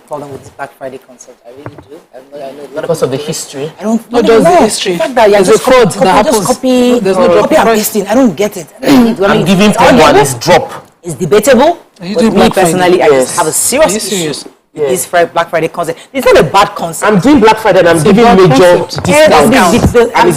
problem with this Black Friday concept. I really do. I know a lot because of the history. I don't not just the history. The fact that there's a fraud that happens. There's no copy and pasting. I don't get it. I'm giving someone this drop. It's debatable. But me personally, I just have a serious issue. This Black Friday concept. It's not a bad concept. I'm doing Black Friday and I'm giving major discounts. And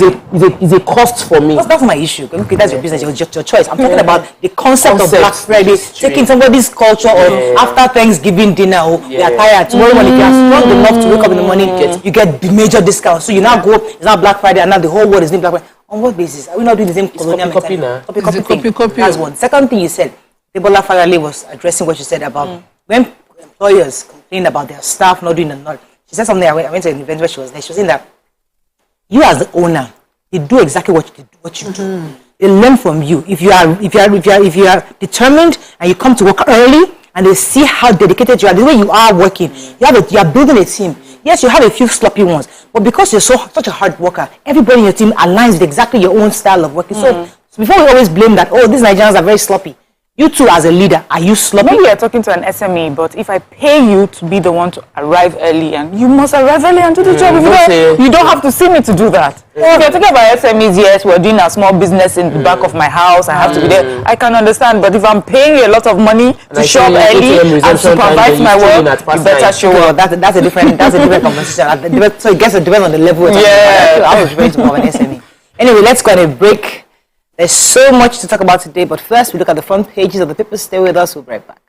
it's a cost for me. That's my issue. Okay, that's your business, your choice. I'm talking about the concept of Black Friday, taking somebody's culture or after Thanksgiving dinner, we are tired. Tomorrow morning, if you are strong enough to wake up in the morning, you get the major discount. So you now go, it's not Black Friday and now the whole world is doing Black Friday. On what basis? Are we not doing the same colonial mentality? Copy. That's one. Second thing you said, Debola Farale was addressing what you said about when employers complain about their staff not doing enough. She said something. I went to an event where she was there. She was saying that you as the owner, you do exactly what you do. They learn from you. If you are determined and you come to work early and they see how dedicated you are, the way you are working, you are building a team. Yes, you have a few sloppy ones, but because you're such a hard worker, everybody in your team aligns with exactly your own style of working. So before we always blame that, these Nigerians are very sloppy. You too, as a leader, are you sloppy? Maybe you're talking to an SME, but if I pay you to be the one to arrive early, and you must arrive early and do the job, you don't have to see me to do that. If you're talking about SMEs, yes, we're doing a small business in the back of my house, I have to be there. I can understand, but if I'm paying you a lot of money to show up early and supervise my work, you better show up. That's a different conversation. So it gets to depend on the level. I was referring to more of an SME. Anyway, let's go on a break. There's so much to talk about today, but first we look at the front pages of the papers. Stay with us, we'll be right back.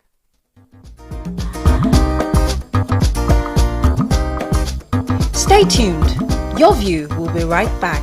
Stay tuned. Your View will be right back.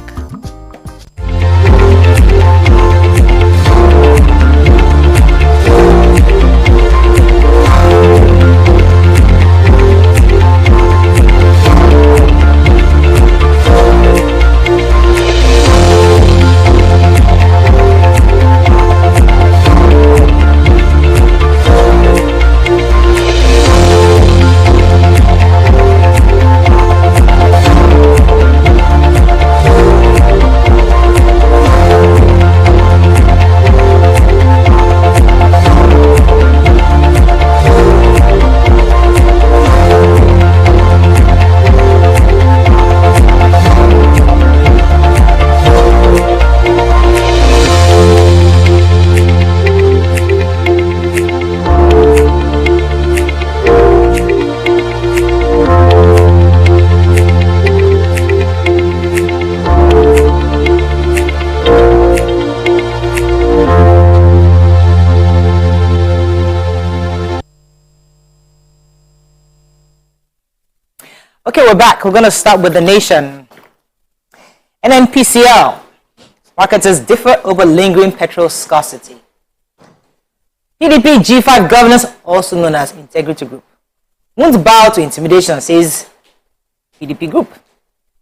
Okay, we're back. We're going to start with The Nation. NNPCL. Marketers differ over lingering petrol scarcity. PDP G5 governance, also known as Integrity Group, won't bow to intimidation, says PDP Group.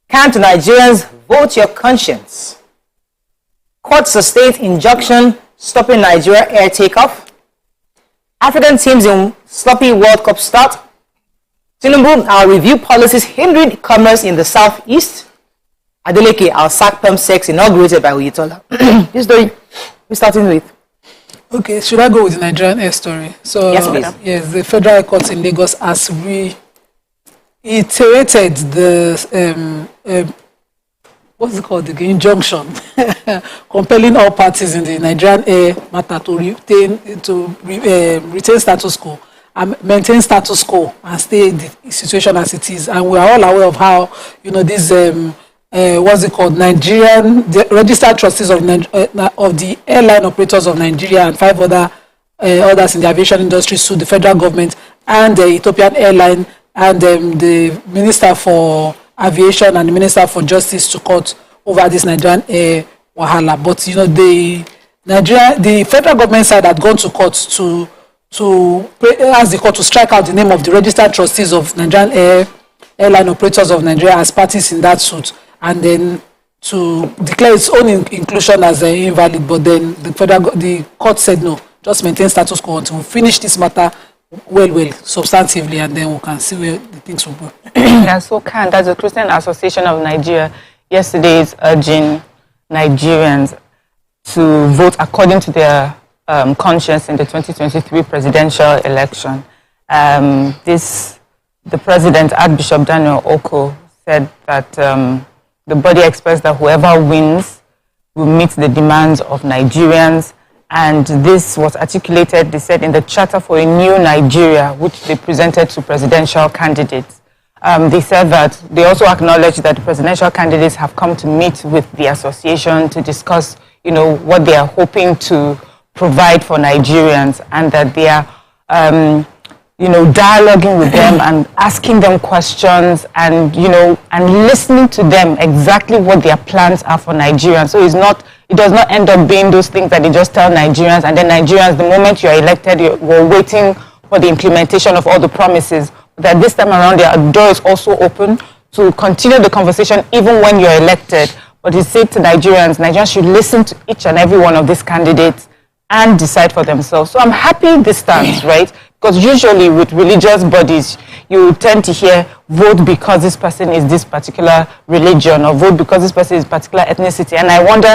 Can to Nigerians vote your conscience? Court sustains injunction stopping Nigeria air takeoff. African teams in sloppy World Cup start. Tinubu, our review policies hindering commerce in the southeast. Adeleke, our sack pump sex inaugurated by Oyetola. This story we're starting with. Okay, should I go with the Nigerian air story? So yes, please. Yes, the Federal Court in Lagos has reiterated the what's it called? The injunction compelling all parties in the Nigerian air matter to retain status quo. Maintain status quo and stay the situation as it is. And we are all aware of how, this, what's it called, the registered trustees of the airline operators of Nigeria and 5 others in the aviation industry sued the federal government and the Ethiopian airline and the Minister for Aviation and the Minister for Justice to court over this Nigerian air wahala. But, the federal government side had gone to court to ask the court to strike out the name of the registered trustees of Nigerian airline operators of Nigeria as parties in that suit, and then to declare its own inclusion as invalid. But then the court said no, just maintain status quo until we finish this matter well, substantively, and then we can see where the things will go. And so that's the Christian Association of Nigeria yesterday is urging Nigerians to vote according to their conscience in the 2023 presidential election. This the president, Archbishop Daniel Oko, said that the body expressed that whoever wins will meet the demands of Nigerians. And this was articulated, they said, in the Charter for a New Nigeria, which they presented to presidential candidates. They said that they also acknowledged that the presidential candidates have come to meet with the association to discuss, what they are hoping to provide for Nigerians, and that they are, dialoguing with them and asking them questions and, and listening to them exactly what their plans are for Nigerians. So it does not end up being those things that they just tell Nigerians, and then Nigerians, the moment you're elected, we're waiting for the implementation of all the promises. That this time around, their door is also open to continue the conversation even when you're elected. But he said to Nigerians should listen to each and every one of these candidates and decide for themselves. So I'm happy this stands, right? Because usually with religious bodies, you tend to hear, vote because this person is this particular religion, or vote because this person is particular ethnicity. And I wonder,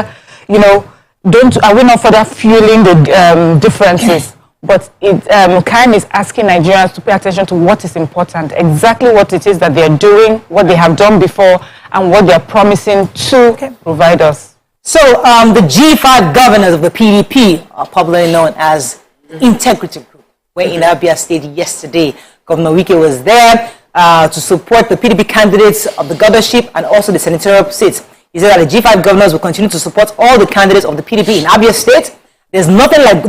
are we not further fueling the differences? But Karen is asking Nigerians to pay attention to what is important, exactly what it is that they're doing, what they have done before, and what they're promising to provide us. So the G5 governors of the PDP are popularly known as Integrity Group. We're in Abia State yesterday. Governor Wike was there to support the PDP candidates of the governorship and also the senatorial seats. He said that the G5 governors will continue to support all the candidates of the PDP in Abia State. There's nothing like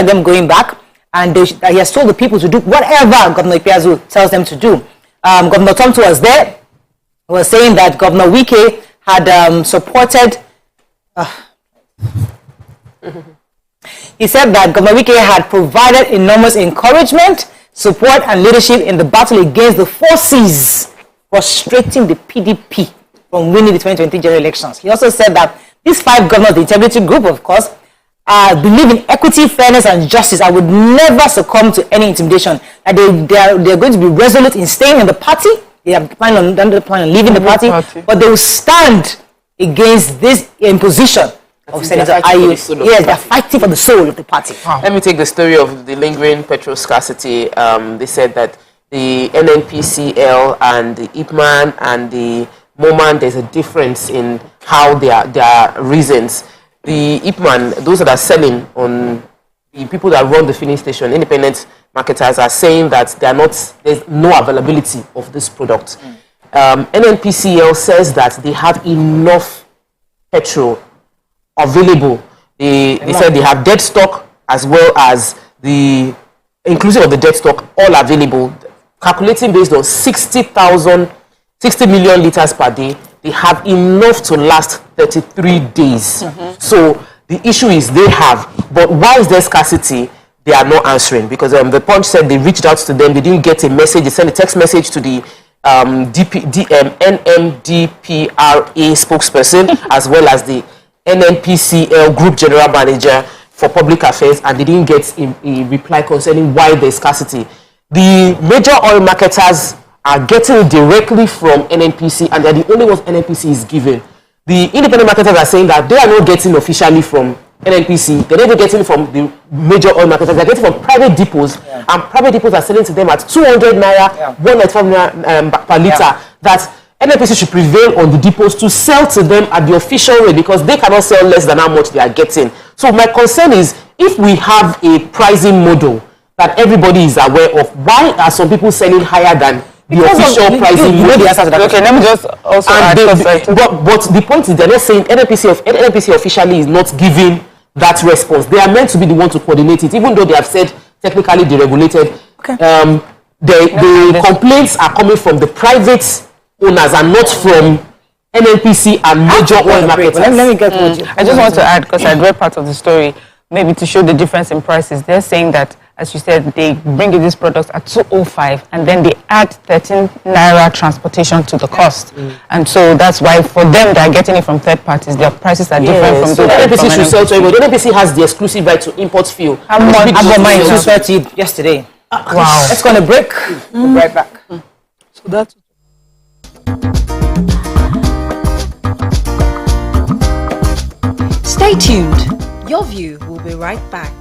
them going back, and he has told the people to do whatever Governor Ipiazu tells them to do. Governor Tomto was there. He was saying that Governor Wike had supported. He said that Governor Wike had provided enormous encouragement, support, and leadership in the battle against the forces frustrating the PDP from winning the 2020 general elections. He also said that these 5 governors, the Integrity Group, of course, believe in equity, fairness, and justice. I would never succumb to any intimidation. That they are going to be resolute in staying in the party. They have plan on leaving the party, but they will stand against this imposition of Senator Ayu. Yes, they are fighting for the soul of the party. Let me take the story of the lingering petrol scarcity. They said that the NNPCL and the IPMAN and the MOMAN, there's a difference in how their reasons. The IPMAN, those that are selling on the people that run the filling station, independent marketers, are saying that there's no availability of this product. NNPCL says that they have enough petrol available. They said they have dead stock as well as inclusive of the dead stock, all available. Calculating based on 60 million liters per day, they have enough to last 33 days. So the issue is they have, but why is there scarcity? They are not answering, because the Punch said they reached out to them, they didn't get a message, they sent a text message to the NMDPRA spokesperson as well as the NNPCL Group General Manager for Public Affairs, and they didn't get a reply concerning why there's scarcity. The major oil marketers are getting it directly from NNPC, and they're the only ones NNPC is giving. The independent marketers are saying that they are not getting officially from NNPC. They're not getting from the major oil marketers. They're getting from private depots, and private depots are selling to them at 200 naira, 195 naira per liter. That NNPC should prevail on the depots to sell to them at the official rate, because they cannot sell less than how much they are getting. So my concern is, if we have a pricing model that everybody is aware of, why are some people selling higher than the official pricing model? Okay, let me just also add, but the point is, they're not saying NNPC officially is not giving that response. They are meant to be the one to coordinate it, even though they have said technically deregulated. The complaints are coming from the private owners and not from NNPC and major oil marketers. Let me get what you. I just want to add, because I read part of the story, maybe to show the difference in prices. They're saying that, as you said, they bring in these products at 205, and then they add 13 naira transportation to the cost. And so that's why for them, they're getting it from third parties. Their prices are different from those. NNPC should sell to everybody. NNPC has the exclusive right to import fuel. How much? I bought mine 230 yesterday. Wow. Let's go on a break. We'll be right back. So that's. Stay tuned. Your View will be right back.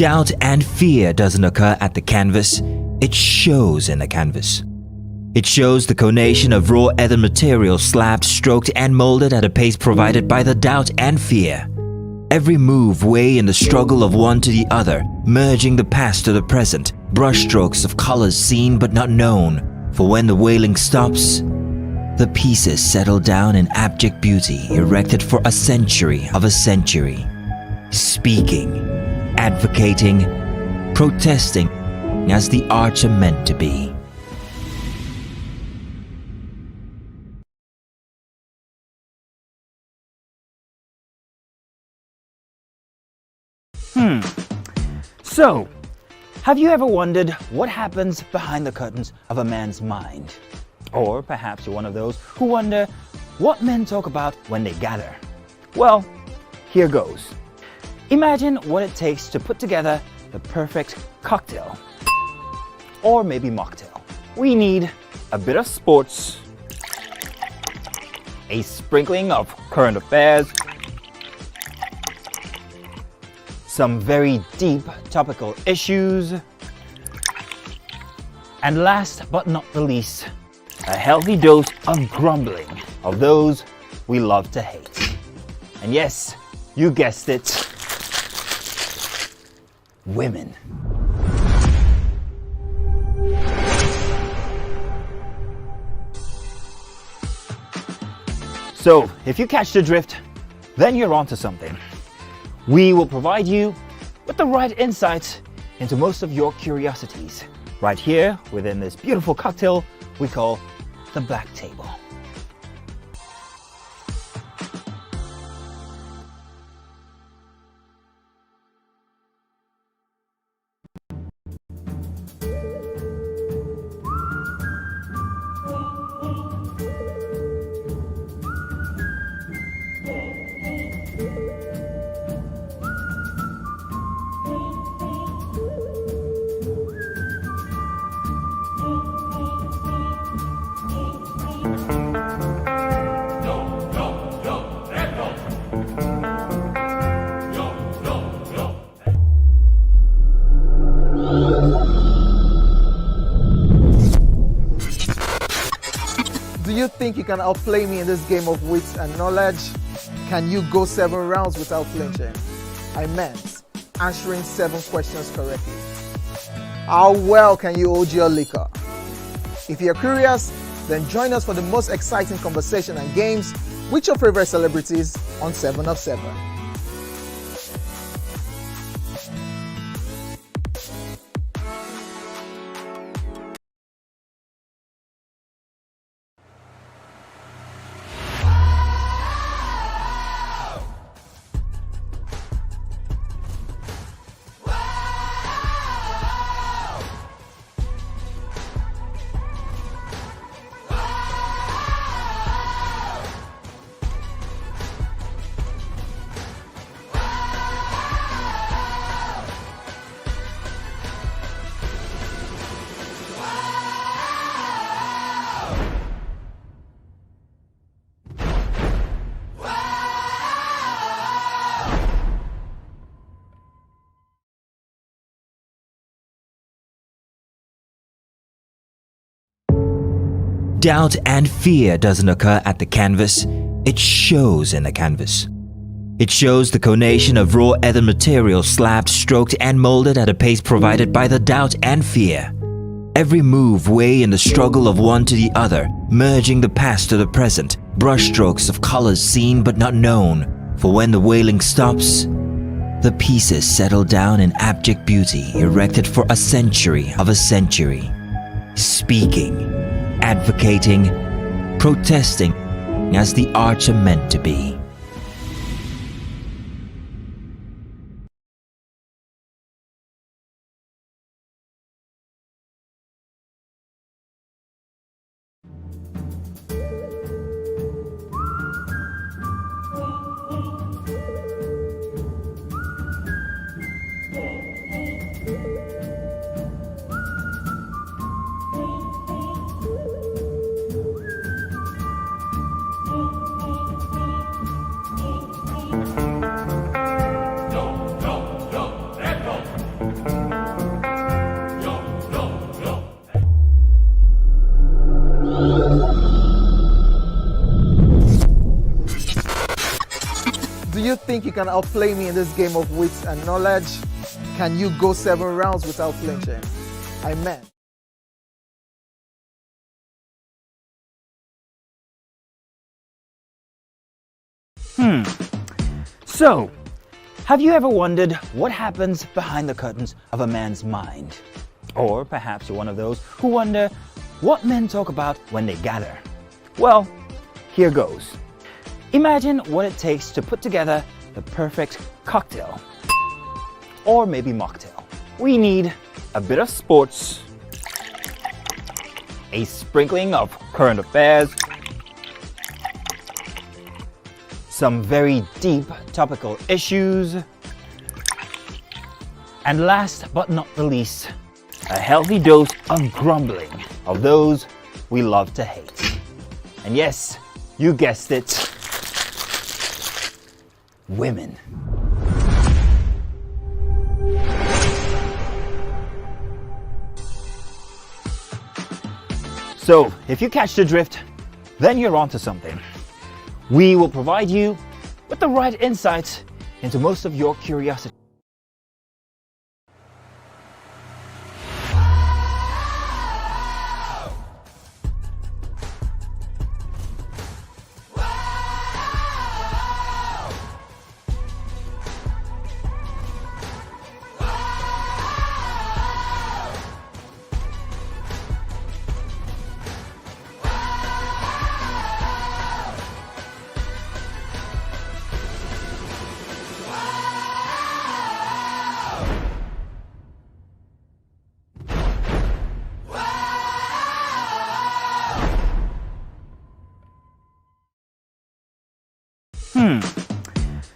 Doubt and fear doesn't occur at the canvas, it shows in the canvas. It shows the conation of raw earthen material slabbed, stroked and molded at a pace provided by the doubt and fear. Every move weigh in the struggle of one to the other, merging the past to the present, brushstrokes of colors seen but not known. For when the wailing stops, the pieces settle down in abject beauty erected for a century of a century. Speaking, advocating, protesting as the arts are meant to be. So, have you ever wondered what happens behind the curtains of a man's mind? Or perhaps you're one of those who wonder what men talk about when they gather. Well, here goes. Imagine what it takes to put together the perfect cocktail. Or maybe mocktail. We need a bit of sports, a sprinkling of current affairs, some very deep topical issues, and last but not the least, a healthy dose of grumbling of those we love to hate. And yes, you guessed it, women. So, if you catch the drift, then you're onto something. We will provide you with the right insights into most of your curiosities right here within this beautiful cocktail we call the Black Table. Do you think you can outplay me in this game of wits and knowledge? Can you go 7 rounds without flinching? I meant answering 7 questions correctly. How well can you hold your liquor? If you're curious, then join us for the most exciting conversation and games with your favorite celebrities on 7 of 7. Doubt and fear doesn't occur at the canvas, it shows in the canvas. It shows the conation of raw earthen material slabbed, stroked and molded at a pace provided by the doubt and fear. Every move weigh in the struggle of one to the other, merging the past to the present, brushstrokes of colors seen but not known. For when the wailing stops, the pieces settle down in abject beauty erected for a century of a century. Speaking, advocating, protesting as the arts are meant to be. think you can outplay me in this game of wits and knowledge? Can you go 7 rounds without flinching? I meant. So, have you ever wondered what happens behind the curtains of a man's mind? Or perhaps you're one of those who wonder what men talk about when they gather. Well, here goes. Imagine what it takes to put together the perfect cocktail. Or maybe mocktail. We need a bit of sports, a sprinkling of current affairs, some very deep topical issues, and last but not the least, a healthy dose of grumbling of those we love to hate. And yes, you guessed it, women. So, if you catch the drift, then you're onto something. We will provide you with the right insights into most of your curiosity.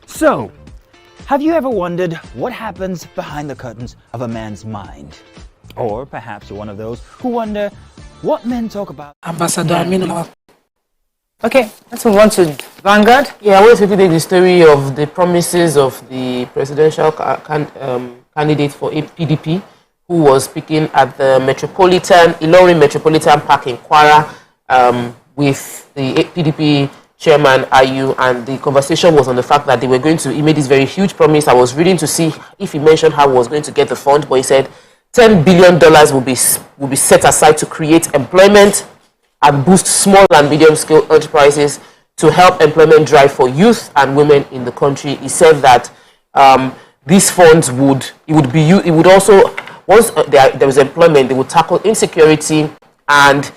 So, have you ever wondered what happens behind the curtains of a man's mind? Or perhaps you're one of those who wonder what men talk about. Ambassador Aminu. Okay, let's move on to Vanguard. Yeah, I want to take the story of the promises of the presidential candidate for PDP, who was speaking at the Ilorin Metropolitan Park in Kwara with the PDP chairman Ayu, and the conversation was on the fact that he made this very huge promise. I was reading to see if he mentioned how he was going to get the fund, but he said $10 billion will be set aside to create employment and boost small and medium scale enterprises to help employment drive for youth and women in the country. He said that these funds once there was employment, they would tackle insecurity, and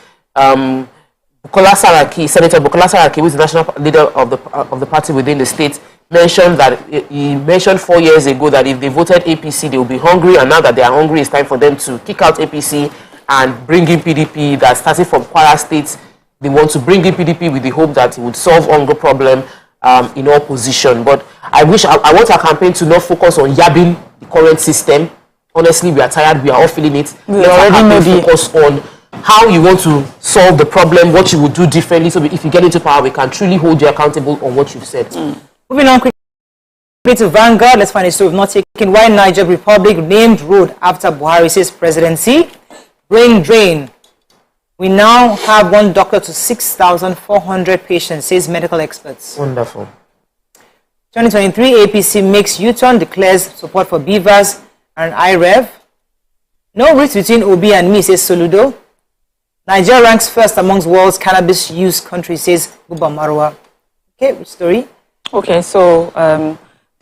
Senator Bukola Saraki, who is the national leader of the party within the state, mentioned 4 years ago that if they voted APC, they will be hungry, and now that they are hungry, it's time for them to kick out APC and bring in PDP. That started from Kwara State, they want to bring in PDP with the hope that it would solve hunger problem in all position. But I want our campaign to not focus on yabbing the current system. Honestly, we are tired. We are all feeling it. Let our campaign focus on how you want to solve the problem, what you would do differently, so if you get into power, we can truly hold you accountable on what you've said. Moving on quickly to Vanguard, let's find a story of not taking why Niger Republic named road after Buhari's presidency. Brain drain. We now have 1 doctor to 6,400 patients, says medical experts. Wonderful. 2023 APC makes U-turn, declares support for beavers and IREV. No rift between Obi and me, says Soludo. Nigeria ranks first amongst world's cannabis use countries, says Buba Marwa. Okay, which story? Okay, so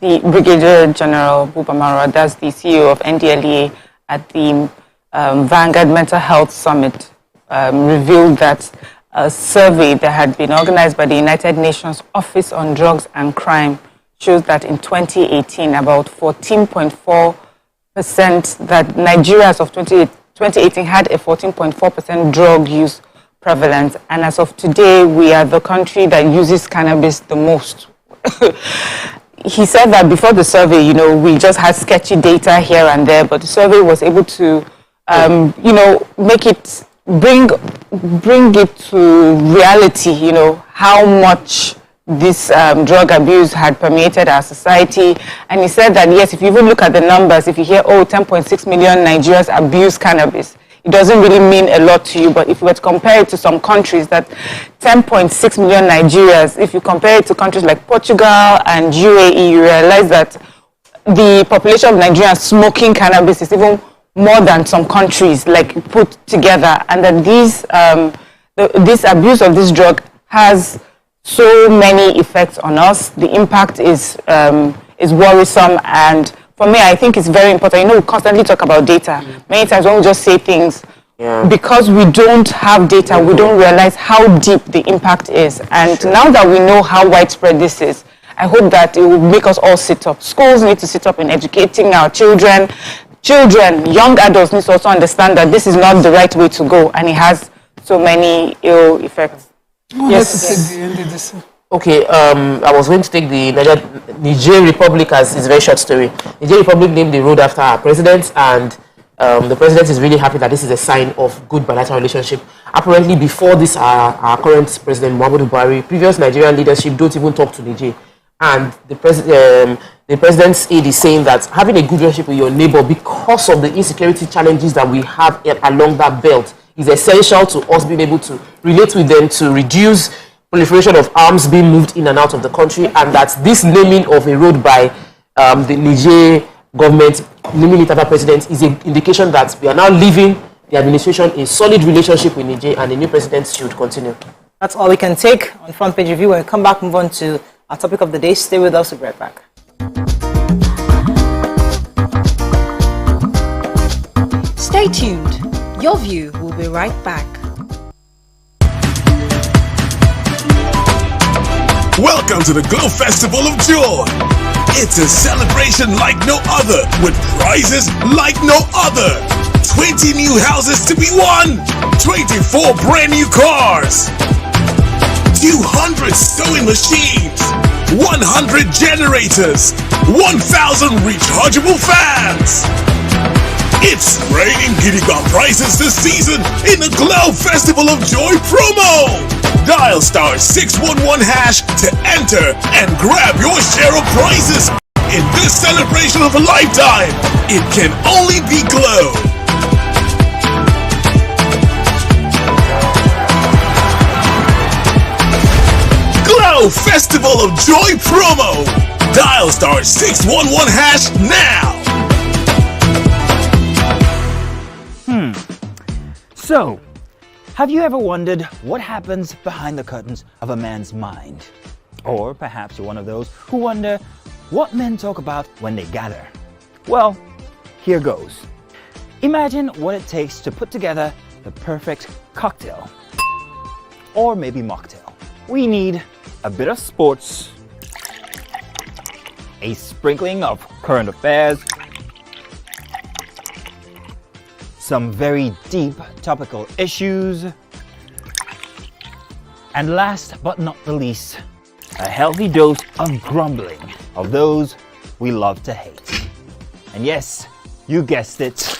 the Brigadier General Buba Marwa, that's the CEO of NDLEA, at the Vanguard Mental Health Summit, revealed that a survey that had been organized by the United Nations Office on Drugs and Crime shows that in 2018, about 14.4% that Nigerians of 2018 had a 14.4% drug use prevalence, and as of today, we are the country that uses cannabis the most. He said that before the survey, we just had sketchy data here and there, but the survey was able to, make it, bring it to reality, how much this drug abuse had permeated our society. And he said that, yes, if you even look at the numbers, if you hear, 10.6 million Nigerians abuse cannabis, it doesn't really mean a lot to you. But if you were to compare it to some countries, that 10.6 million Nigerians, if you compare it to countries like Portugal and UAE, you realize that the population of Nigerians smoking cannabis is even more than some countries like put together, and that this abuse of this drug has so many effects on us. The impact is worrisome, and for me, I think it's very important. You know, we constantly talk about data. Many times when we just say things, because we don't have data, we don't realize how deep the impact is. And now that we know how widespread this is, I hope that it will make us all sit up. Schools need to sit up in educating our children. Young adults need to also understand that this is not the right way to go, and it has so many ill effects. Yes. Okay, I was going to take the Niger Republic as it's a very short story. Niger Republic named the road after our president, and the president is really happy that this is a sign of good bilateral relationship. Apparently, before this, our current president, Muhammadu Buhari, previous Nigerian leadership don't even talk to Niger. And the president's aide is saying that having a good relationship with your neighbor because of the insecurity challenges that we have along that belt is essential to us being able to relate with them, to reduce proliferation of arms being moved in and out of the country, and that this naming of a road by the Niger government, naming it after president, is an indication that we are now leaving the administration in solid relationship with Niger, and the new president should continue. That's all we can take on Front Page Review. When we come back, move on to our topic of the day. Stay with us. We'll be right back. Stay tuned. Your View will be right back. Welcome to the Glow Festival of Joy. It's a celebration like no other, with prizes like no other. 20 new houses to be won, 24 brand new cars, 200 sewing machines, 100 generators, 1,000 rechargeable fans. It's raining Gidiga prizes this season in the Glow Festival of Joy promo. Dial *611# to enter and grab your share of prizes. In this celebration of a lifetime, it can only be Glow. Glow Festival of Joy promo. Dial *611# now. So, have you ever wondered what happens behind the curtains of a man's mind? Or perhaps you're one of those who wonder what men talk about when they gather. Well, here goes. Imagine what it takes to put together the perfect cocktail. Or maybe mocktail. We need a bit of sports, a sprinkling of current affairs, some very deep topical issues, and last but not the least, a healthy dose of grumbling of those we love to hate. And yes, you guessed it,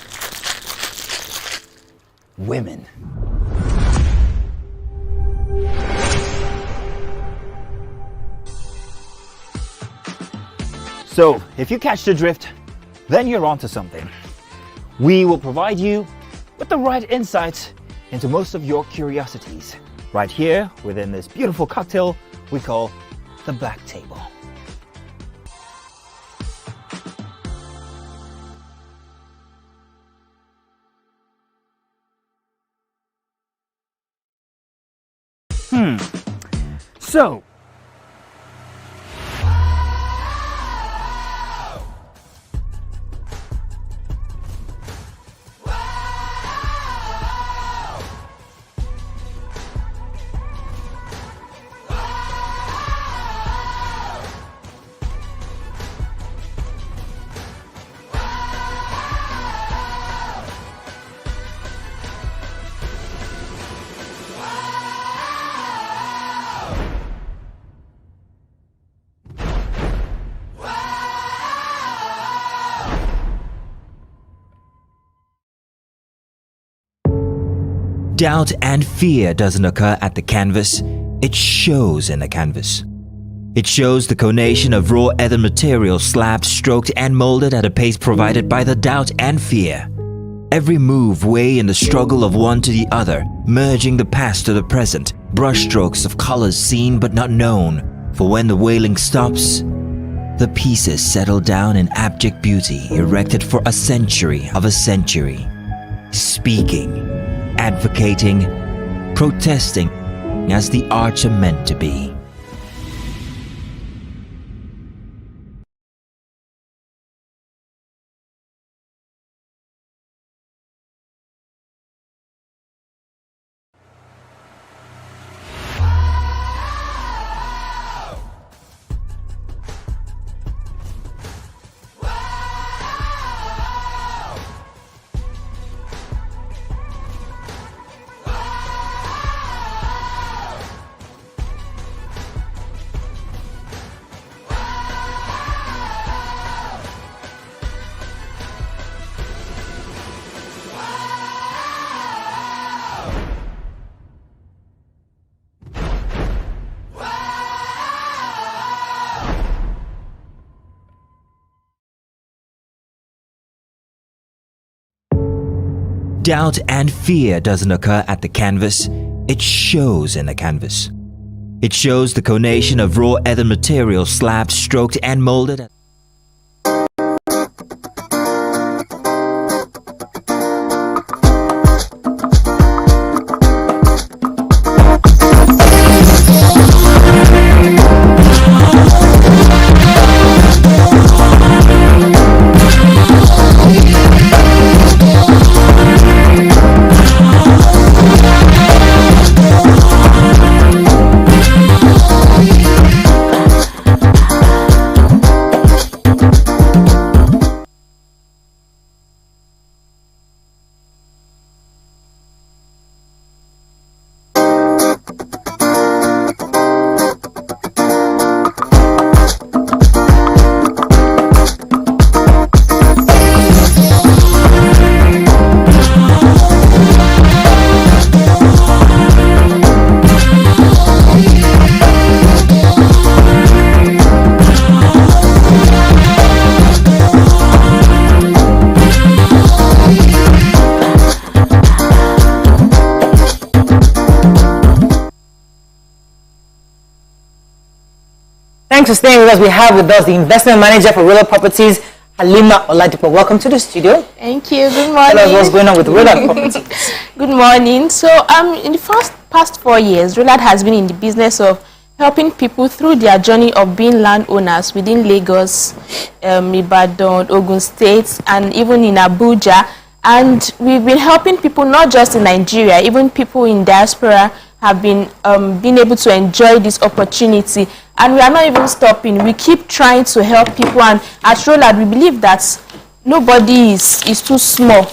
women. So, if you catch the drift, then you're onto something. We will provide you with the right insights into most of your curiosities right here within this beautiful cocktail we call the Black Table. So, Doubt and fear doesn't occur at the canvas, it shows in the canvas. It shows the conation of raw earthen material slabbed, stroked and molded at a pace provided by the doubt and fear. Every move weigh in the struggle of one to the other, merging the past to the present, brushstrokes of colors seen but not known. For when the wailing stops, the pieces settle down in abject beauty erected for a century of a century. Speaking, advocating, protesting as the arts are meant to be. Doubt and fear doesn't occur at the canvas, it shows in the canvas. It shows the conation of raw ether material slabbed, stroked and molded. Thanks for staying with us. We have with us the investment manager for Roller Properties, Halima Oladipo. Welcome to the studio. Thank you. Good morning. Tell us what's going on with Roller Properties. Good morning. So, in the past 4 years, Rollad has been in the business of helping people through their journey of being landowners within Lagos, Ibadan, Ogun State, and even in Abuja. And we've been helping people not just in Nigeria, even people in diaspora have been able to enjoy this opportunity. And we are not even stopping. We keep trying to help people. And at Rollad, we believe that nobody is too small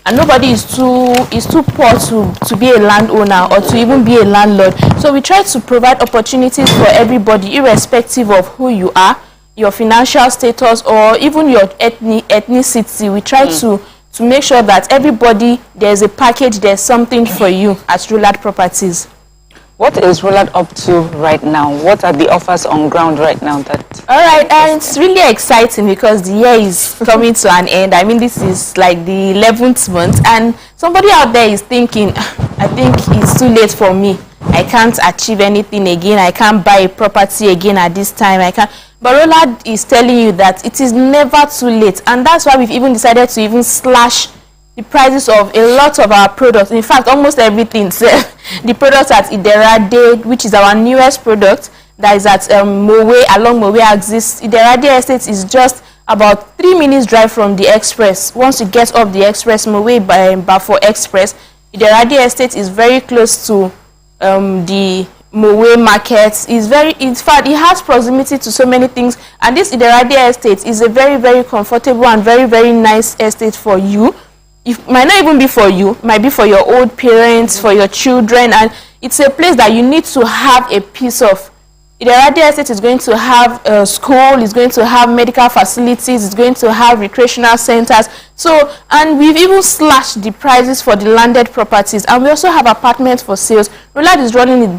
and nobody is too poor to be a landowner or to even be a landlord. So we try to provide opportunities for everybody, irrespective of who you are, your financial status, or even your ethnicity. We try to make sure that everybody, there's a package, there's something for you at Rollad Properties. What is Rollad up to right now? What are the offers on ground right now? All right, and it's really exciting because the year is coming to an end. I mean, this is like the 11th month, and somebody out there is thinking, I think it's too late for me. I can't achieve anything again. I can't buy a property again at this time. I can't. But Rollad is telling you that it is never too late, and that's why we've even decided to even slash the prices of a lot of our products. In fact, almost everything. So, the products at Iderade, which is our newest product, that is at Mowe, along Mowe axis. Iderade Estate is just about 3 minutes drive from the express. Once you get off the express, Mowe by Bafo Express, Iderade Estate is very close to the Mowe market. In fact, it has proximity to so many things. And this Iderade Estate is a very, very comfortable and very, very nice estate for you. It might not even be for you, it might be for your old parents, for your children, and it's a place that you need to have a piece of. Iderade Estate is going to have a school, it's going to have medical facilities, it's going to have recreational centers. So, and we've even slashed the prices for the landed properties, and we also have apartments for sales. Rollad is running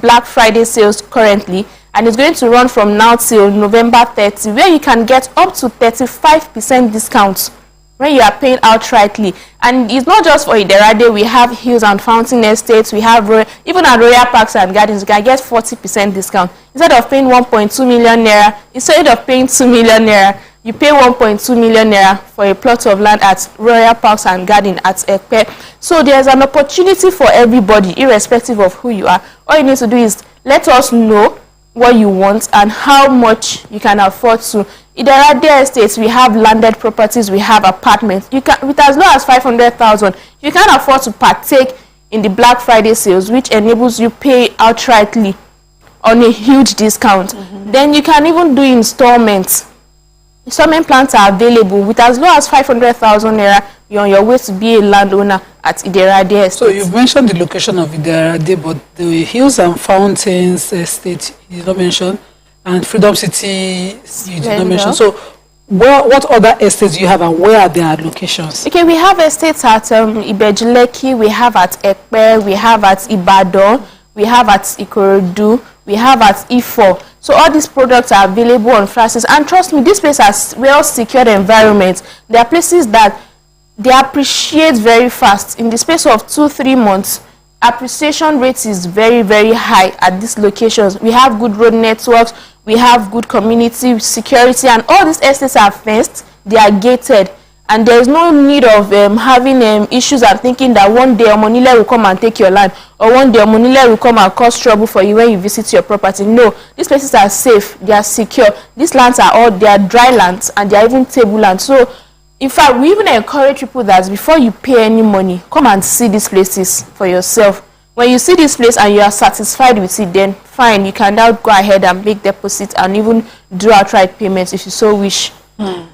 Black Friday sales currently, and it's going to run from now till November 30, where you can get up to 35% discounts when you are paying outrightly. And it's not just for Iderade, we have Hills and Fountain Estates, we have even at Royal Parks and Gardens, you can get 40% discount. Instead of paying 1.2 million naira, instead of paying 2 million naira, you pay 1.2 million naira for a plot of land at Royal Parks and Garden at Ekpe. So there's an opportunity for everybody, irrespective of who you are. All you need to do is let us know what you want and how much you can afford to. Iderade Estates, we have landed properties, we have apartments. You can, with as low as 500,000, you can afford to partake in the Black Friday sales, which enables you pay outrightly on a huge discount. Then you can even do installments. Installment plans are available with as low as 500,000 naira. You're on your way to be a landowner at Iderade Estate. So you've mentioned the location of Iderade, but the Hills and Fountains Estate you did not mention, and Freedom City you did not mention. So what other estates do you have, and where are their locations? Okay, we have estates at Ibejileki, we have at Ekpe, we have at Ibadan, we have at Ikorodu, we have at Ifo. So all these products are available on Francis, and trust me, this place has well secured environments. There are places that they appreciate very fast. In the space of 2-3 months, appreciation rate is very, very high at these locations. We have good road networks, we have good community security, and all these estates are fenced, they are gated, and there is no need of having issues and thinking that one day Omonile will come and take your land, or one day Omonile will come and cause trouble for you when you visit your property. No, these places are safe, they are secure. These lands are all, they are dry lands, and they are even table lands. So in fact, we even encourage people that before you pay any money, come and see these places for yourself. When you see this place and you are satisfied with it, then fine, you can now go ahead and make deposits and even do outright payments if you so wish.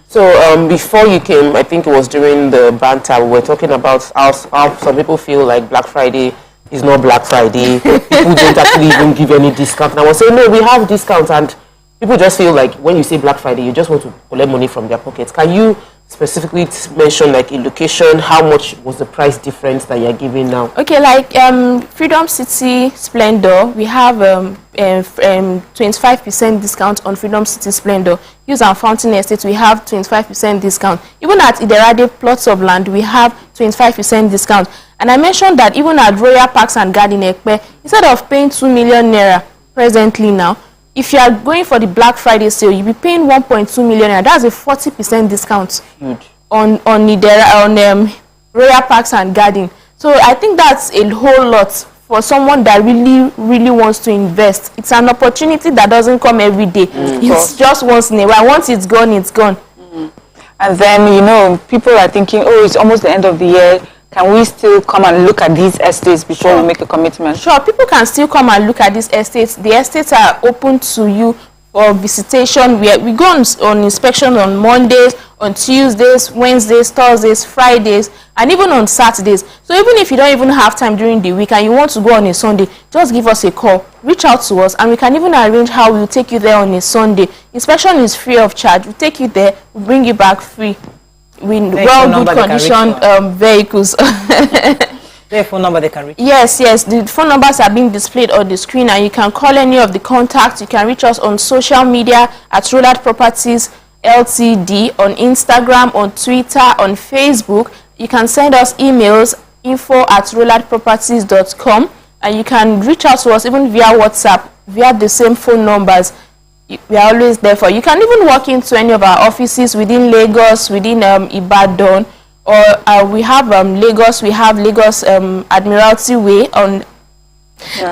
So before you came, I think it was during the banter, we were talking about how some people feel like Black Friday is not Black Friday. People don't actually even give any discount. And I was saying, no, we have discounts, and people just feel like when you say Black Friday, you just want to collect money from their pockets. Can you specifically mention like a location, how much was the price difference that you're giving now? Okay, like Freedom City Splendor, we have 25% discount on Freedom City Splendor. Hills and Fountain Estate, we have 25% discount. Even at Iderade plots of land, we have 25% discount. And I mentioned that even at Royal Parks and Garden Ekpe, instead of paying 2 million naira presently now, if you are going for the Black Friday sale, you'll be paying 1.2 million naira. That's a 40% discount. Huge. on Royal Parks and Garden. So I think that's a whole lot for someone that really wants to invest. It's an opportunity that doesn't come every day. It's just once in a while. Once it's gone, it's gone. And then, you know, people are thinking, oh, it's almost the end of the year. Can we still come and look at these estates before we make a commitment? Sure, people can still come and look at these estates. The estates are open to you for visitation. We go on inspection on Mondays, on Tuesdays, Wednesdays, Thursdays, Fridays, and even on Saturdays. So even if you don't even have time during the week and you want to go on a Sunday, just give us a call, reach out to us, and we can even arrange how we'll take you there on a Sunday. Inspection is free of charge. We'll take you there, we'll bring you back free. With well good condition vehicles. Their phone number they can reach? Yes, the phone numbers are being displayed on the screen, and you can call any of the contacts. You can reach us on social media at Rollard Properties Ltd, on Instagram, on Twitter, on Facebook. You can send us emails, info@rollardproperties.com, and you can reach out to us even via WhatsApp, via the same phone numbers. We are always there for you. You can even walk into any of our offices within Lagos, within Ibadan, or we have Lagos. We have Lagos Admiralty Way on.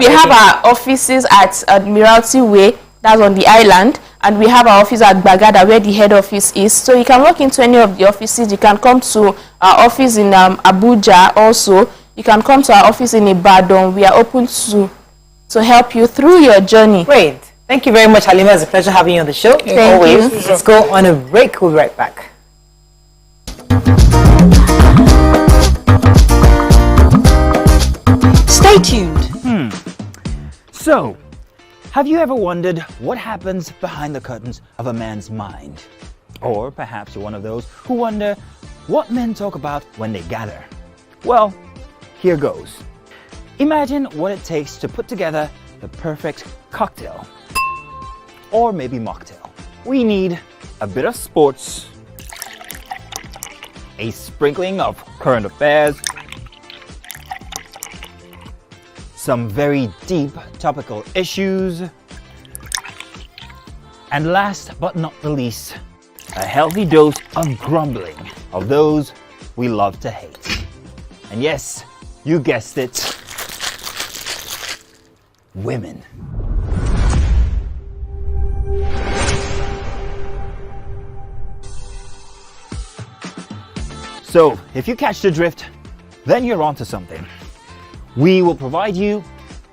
We have our offices at Admiralty Way, that's on the island, and we have our office at Bagada, where the head office is. So you can walk into any of the offices. You can come to our office in Abuja also. You can come to our office in Ibadan. We are open to help you through your journey. Great. Thank you very much, Halima. It's a pleasure having you on the show. Thank you. Let's go on a break. We'll be right back. Stay tuned. So, have you ever wondered what happens behind the curtains of a man's mind? Or perhaps you're one of those who wonder what men talk about when they gather. Well, here goes. Imagine what it takes to put together the perfect cocktail. Or maybe mocktail. We need a bit of sports, a sprinkling of current affairs, some very deep topical issues, and last but not the least, a healthy dose of grumbling of those we love to hate. And yes, you guessed it, women. So, if you catch the drift, then you're onto something. We will provide you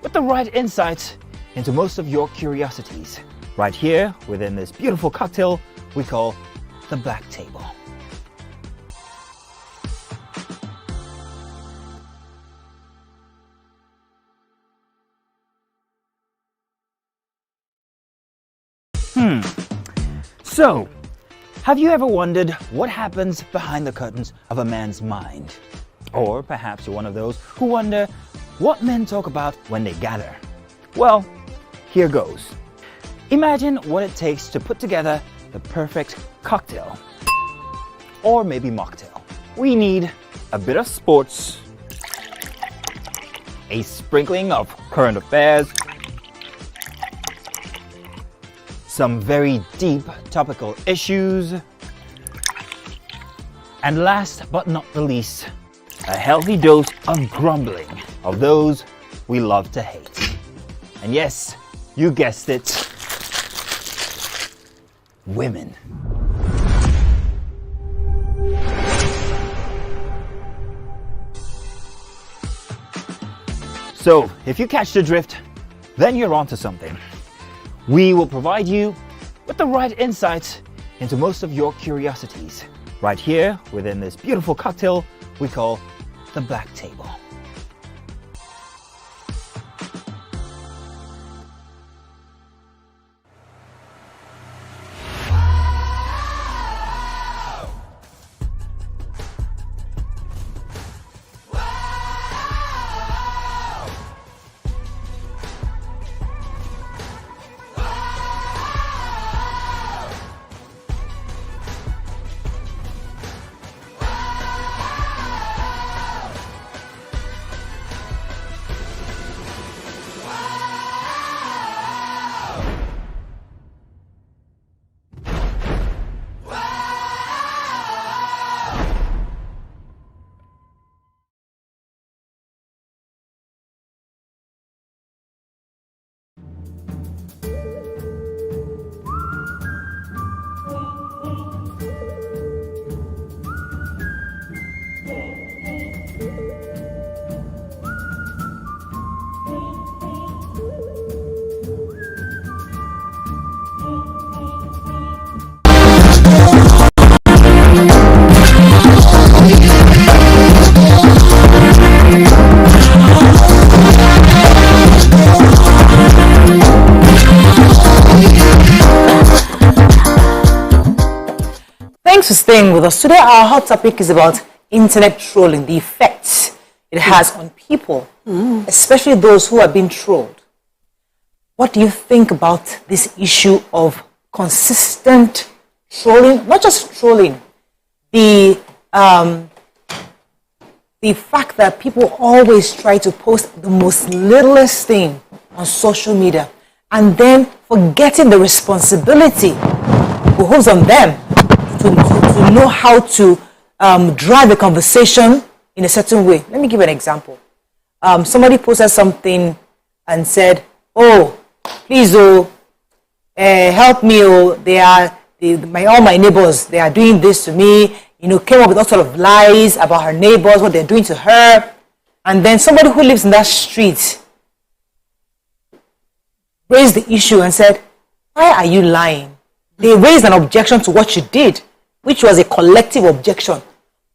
with the right insights into most of your curiosities, right here within this beautiful cocktail we call the Black Table. So, have you ever wondered what happens behind the curtains of a man's mind? Or perhaps you're one of those who wonder what men talk about when they gather. Well, here goes. Imagine what it takes to put together the perfect cocktail, or maybe mocktail. We need a bit of sports, a sprinkling of current affairs, some very deep topical issues, and last but not the least, a healthy dose of grumbling of those we love to hate. And yes, you guessed it, women. So, if you catch the drift, then you're onto something. We will provide you with the right insights into most of your curiosities, right here within this beautiful cocktail we call the Black Table. Thanks for staying with us. Today our hot topic is about internet trolling, the effects it has on people, especially those who are being trolled. What do you think about this issue of consistent trolling? Not just trolling, the fact that people always try to post the most littlest thing on social media and then forgetting the responsibility behoves on them to know how to drive a conversation in a certain way. Let me give an example. Somebody posted something and said, "Oh, please, help me! Oh, all my neighbors, they are doing this to me." You know, came up with all sort of lies about her neighbors, what they're doing to her, and then somebody who lives in that street raised the issue and said, "Why are you lying?" They raised an objection to what you did, which was a collective objection.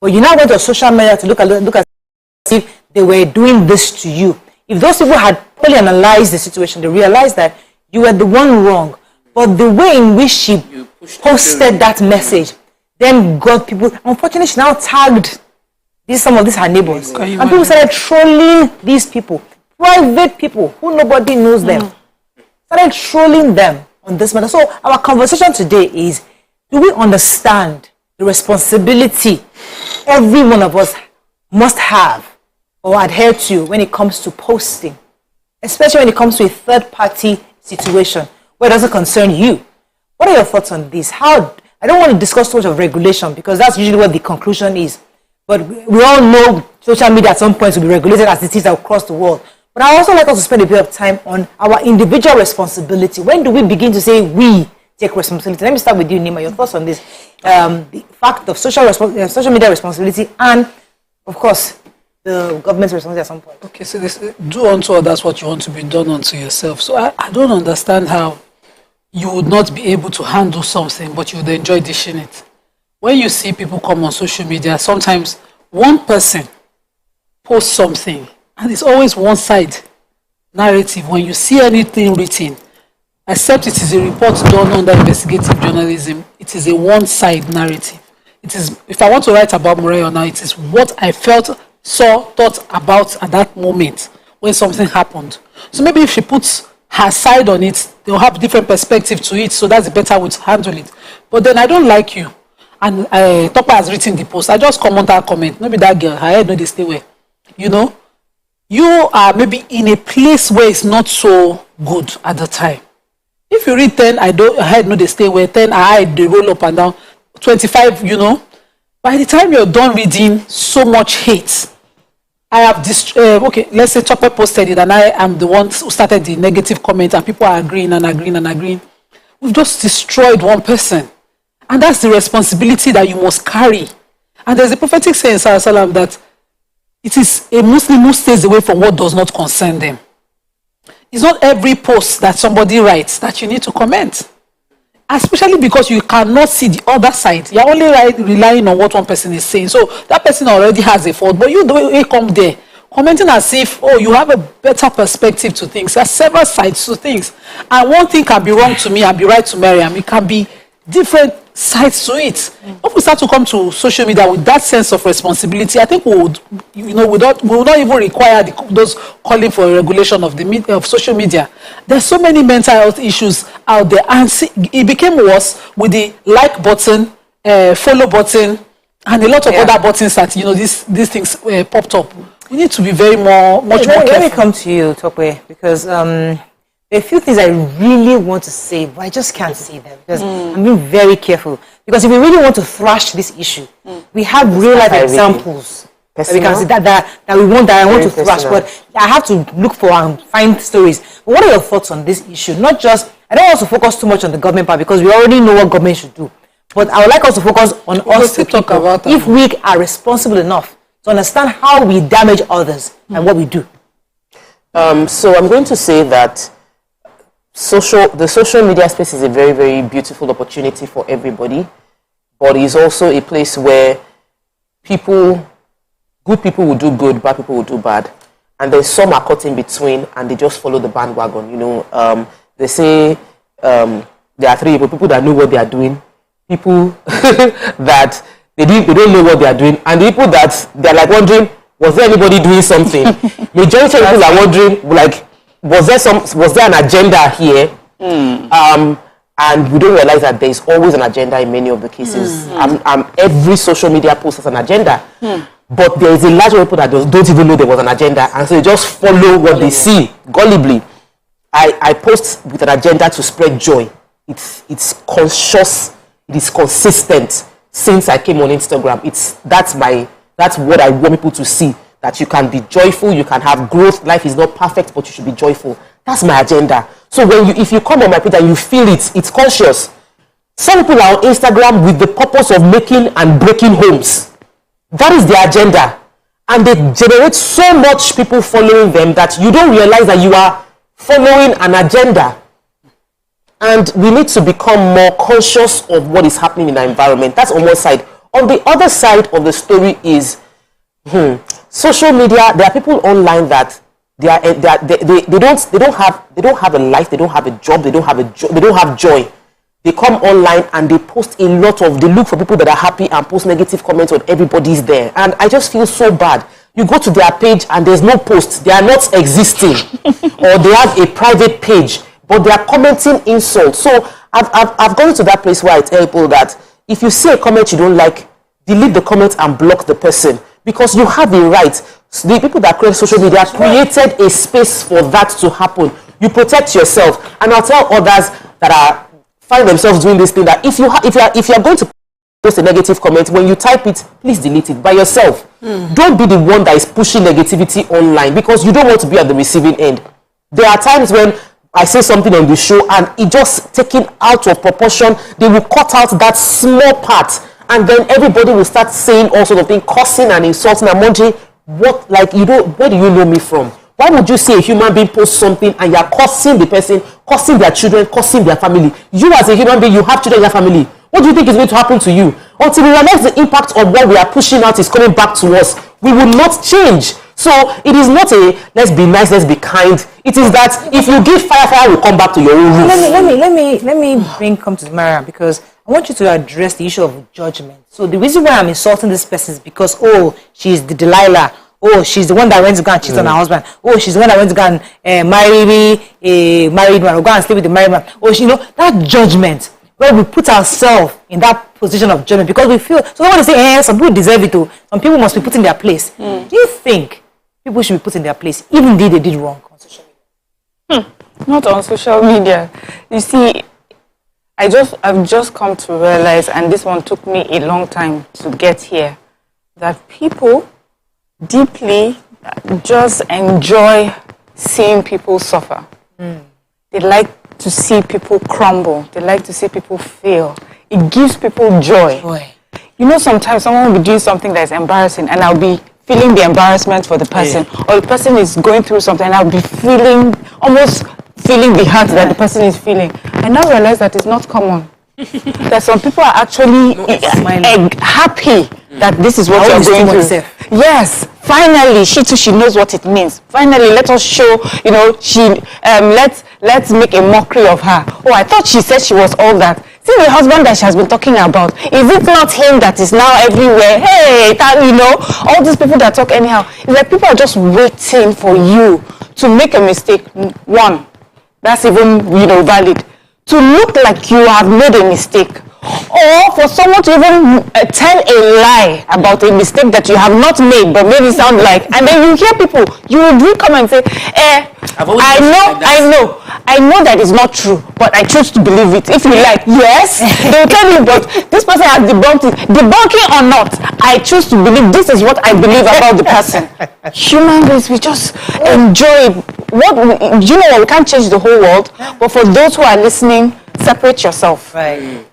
But you now went to social media to look at if they were doing this to you. If those people had fully analyzed the situation, they realized that you were the one wrong. But the way in which she posted that message then got people. Unfortunately, she now tagged some of these her neighbors. And people started trolling these people, private people who nobody knows them. Started trolling them on this matter. So our conversation today is, do we understand the responsibility every one of us must have or adhere to when it comes to posting, especially when it comes to a third-party situation where it doesn't concern you. What are your thoughts on this? I don't want to discuss too much of regulation because that's usually what the conclusion is. But we all know social media at some point will be regulated as it is across the world. But I also like us to spend a bit of time on our individual responsibility. When do we begin to say we take responsibility? Let me start with you, Nima. Your thoughts on this. The fact of social media responsibility and, of course, the government's responsibility at some point. Okay, so this, do unto others what you want to be done unto yourself. So I don't understand how you would not be able to handle something, but you would enjoy dishing it. When you see people come on social media, sometimes one person posts something, and it's always one side narrative. When you see anything written, except it is a report done under investigative journalism, it is a one-side narrative. It is, if I want to write about Morayo now, it is what I felt, saw, thought about at that moment when something happened. So maybe if she puts her side on it, they'll have different perspective to it, so that's the better way to handle it. But then I don't like you, and Topa has written the post. I just comment her comment. Maybe that girl, her head no dey stay well. You know, you are maybe in a place where it's not so good at the time. If you read 10, her head no dey stay well. 10, her head they roll up and down. 25, you know, by the time you're done reading so much hate, I have okay, let's say Chopper posted it and I am the one who started the negative comment and people are agreeing and agreeing and agreeing. We've just destroyed one person. And that's the responsibility that you must carry. And there's a prophetic saying, Salam, that it is a Muslim who stays away from what does not concern them. It's not every post that somebody writes that you need to comment. Especially because you cannot see the other side. You're only relying on what one person is saying. So that person already has a fault. But you come there, commenting as if, oh, you have a better perspective to things. There are several sides to things. And one thing can be wrong to me and be right to Miriam. It can be different sides to it. If we start to come to social media with that sense of responsibility, I think we would, we will not even require those calling for a regulation of of social media. There's so many mental health issues out there, and it became worse with the like button, follow button, and a lot of other buttons that these things popped up. We need to be much more careful. Let me come to you, Tokwe, because there are a few things I really want to say, but I just can't say them because I'm being very careful. Because if we really want to thrash this issue, we have real life examples that we can see that I want to thrash. But I have to look for and find stories. But what are your thoughts on this issue? Not just, I don't want to focus too much on the government part because we already know what government should do. But I would like us to focus on us to talk about if we are responsible enough to understand how we damage others and what we do. So I'm going to say that the social media space is a very, very beautiful opportunity for everybody, but it's also a place where good people will do good, bad people will do bad, and then some are caught in between and they just follow the bandwagon. They say there are three people that know what they are doing, people that they don't know what they are doing, and the people that they're like wondering, was there anybody doing something? Majority of people are wondering, like, was there an agenda here? And we don't realize that there is always an agenda in many of the cases. Every social media post has an agenda. But there is a large group of people that don't even know there was an agenda, and so they just follow what they see, gullibly. I post with an agenda to spread joy. It's conscious, it is consistent since I came on Instagram. That's what I want people to see. That you can be joyful, you can have growth. Life is not perfect, but you should be joyful. That's my agenda. So if you come on my page and you feel it's conscious. Some people are on Instagram with the purpose of making and breaking homes. That is their agenda. And they generate so much people following them that you don't realize that you are following an agenda. And we need to become more conscious of what is happening in our environment. That's on one side. On the other side of the story is social media. There are people online that they don't have a life, they don't have a job, they don't have joy. They come online and they post they look for people that are happy and post negative comments when everybody's there. And I just feel so bad. You go to their page and there's no post. They are not existing. Or they have a private page, but they are commenting insults. So I've gone to that place where I tell people that if you see a comment you don't like, delete the comment and block the person, because you have a right. The people that create social media created a space for that to happen. You protect yourself, and I'll tell others that find themselves doing this thing that if you are going to post a negative comment, when you type it, please delete it by yourself. Don't be the one that is pushing negativity online, because you don't want to be at the receiving end. There are times when I say something on the show and it just taken out of proportion. They will cut out that small part, and then everybody will start saying all sorts of things, cursing and insulting and munching. What, like, where do you know me from? Why would you see a human being post something and you're cursing the person, cursing their children, cursing their family? You as a human being, you have children in your family. What do you think is going to happen to you? Until we realize the impact of what we are pushing out is coming back to us, we will not change. So it is not a let's be nice, let's be kind. It is that if you give fire, fire will come back to your own roof. Let me come to Mariam, because I want you to address the issue of judgment. So the reason why I'm insulting this person is because, oh, she's the Delilah. Oh, she's the one that went to go and cheat on her husband. Oh, she's the one that went to go and marry a married man, or go and sleep with the married man. Oh, that judgment, where we put ourselves in that position of judgment, because we feel, so when they say, some people deserve it too, some people must be put in their place. Do you think people should be put in their place, even though they did wrong on social media? Not on social media. You see, I've just come to realize, and this one took me a long time to get here, that people deeply just enjoy seeing people suffer. They like to see people crumble. They like to see people fail. It gives people joy. You know, sometimes someone will be doing something that is embarrassing, and I'll be feeling the embarrassment for the person, or the person is going through something, and I'll be almost feeling the hurt that the person is feeling. I now realize that it's not common. That some people are actually happy that this is what you're going through. Yes, finally, she knows what it means. Finally, let us show, let's make a mockery of her. Oh, I thought she said she was all that. See the husband that she has been talking about. Is it not him that is now everywhere? Hey, all these people that talk anyhow. It's like people are just waiting for you to make a mistake. One, that's even, valid. To look like you have made a mistake. Or for someone to even tell a lie about a mistake that you have not made but made it sound like, and then you hear people, you will come and say, I know that is not true, but I choose to believe it. If you like, yes, they will tell you, but this person has debunked it. Debunking or not, I choose to believe this is what I believe about the person. Human beings, we just enjoy it. We can't change the whole world, but for those who are listening, separate yourself.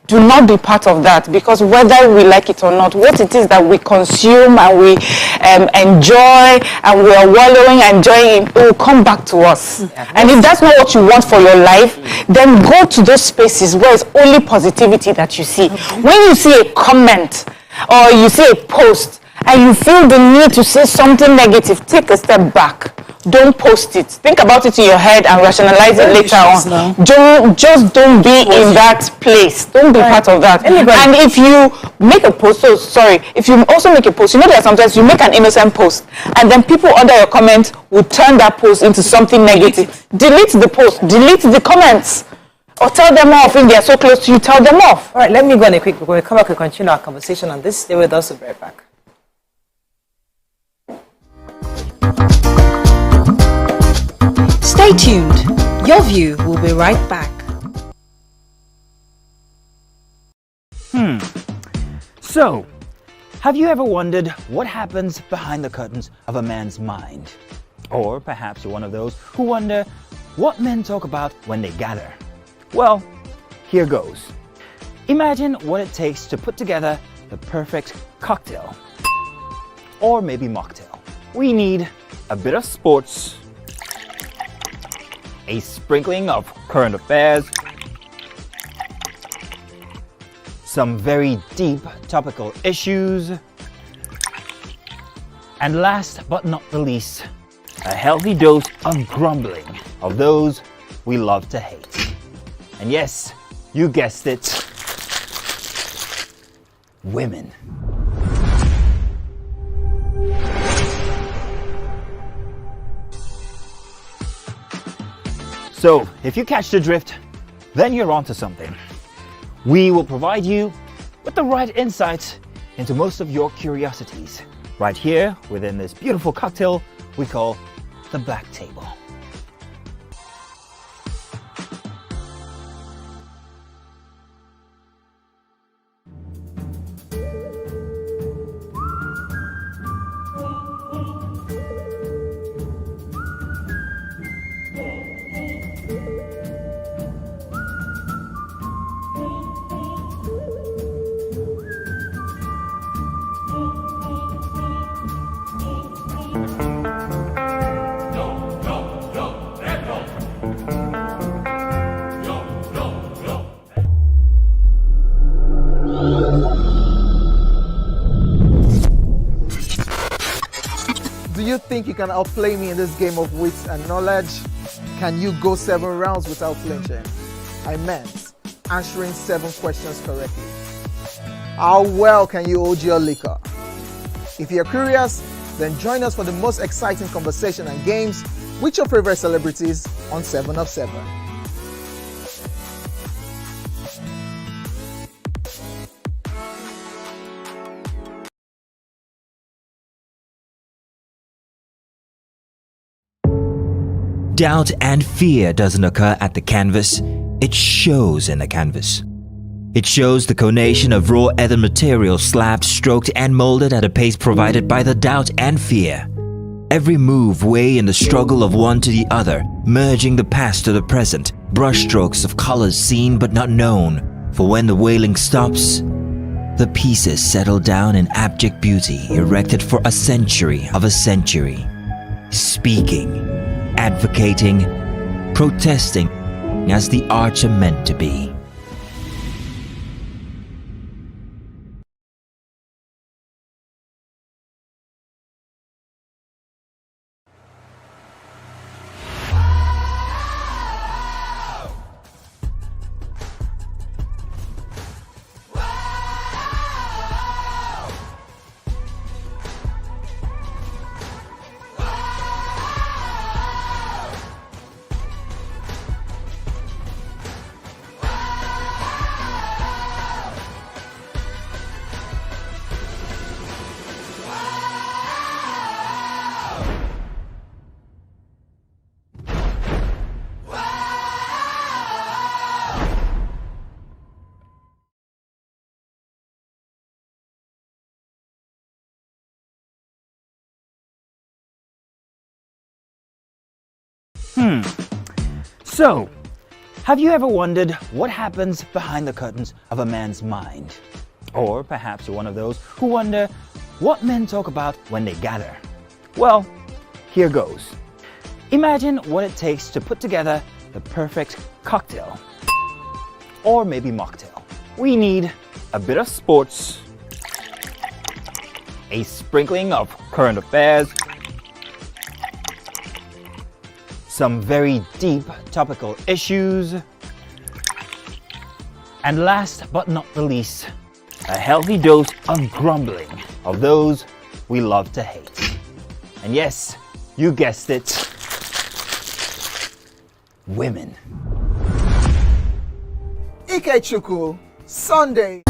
Do not be part of that, because whether we like it or not, what it is that we consume and we enjoy and we are wallowing and enjoying, it will come back to us. And if that's not what you want for your life, then go to those spaces where it's only positivity that you see. When you see a comment or you see a post and you feel the need to say something negative, take a step back. Don't post it. Think about it in your head and rationalize it later on. Don't be in that place. Don't be part of that. And if you make a post, if you also make a post, that sometimes you make an innocent post and then people under your comment will turn that post into something negative. Delete the post, delete the comments, or tell them off. If they are so close to you, tell them off. All right, let me go on a quick break. When we come back, we'll continue our conversation on this. Stay with us. We'll be right back. Stay tuned. Your View will be right back. So, have you ever wondered what happens behind the curtains of a man's mind? Or perhaps you're one of those who wonder what men talk about when they gather. Well, here goes. Imagine what it takes to put together the perfect cocktail. Or maybe mocktail. We need a bit of sports, a sprinkling of current affairs, some very deep topical issues, and last but not the least, a healthy dose of grumbling of those we love to hate. And yes, you guessed it, women. So, if you catch the drift, then you're onto something. We will provide you with the right insights into most of your curiosities. Right here, within this beautiful cocktail we call the Black Table. Do you think you can outplay me in this game of wits and knowledge? Can you go 7 rounds without flinching? I meant answering 7 questions correctly. How well can you hold your liquor? If you're curious, then join us for the most exciting conversation and games with your favorite celebrities on 7 of 7. Doubt and fear doesn't occur at the canvas, it shows in the canvas. It shows the conation of raw earthen material slabbed, stroked and molded at a pace provided by the doubt and fear. Every move way in the struggle of one to the other, merging the past to the present, brushstrokes of colors seen but not known, for when the wailing stops, the pieces settle down in abject beauty erected for a century of a century. Speaking, advocating, protesting as the arts are meant to be. So, have you ever wondered what happens behind the curtains of a man's mind? Or perhaps you're one of those who wonder what men talk about when they gather. Well, here goes. Imagine what it takes to put together the perfect cocktail. Or maybe mocktail. We need a bit of sports, a sprinkling of current affairs, some very deep topical issues, and last but not the least, a healthy dose of grumbling of those we love to hate. And yes, you guessed it, women. Ikechukwu, Sunday.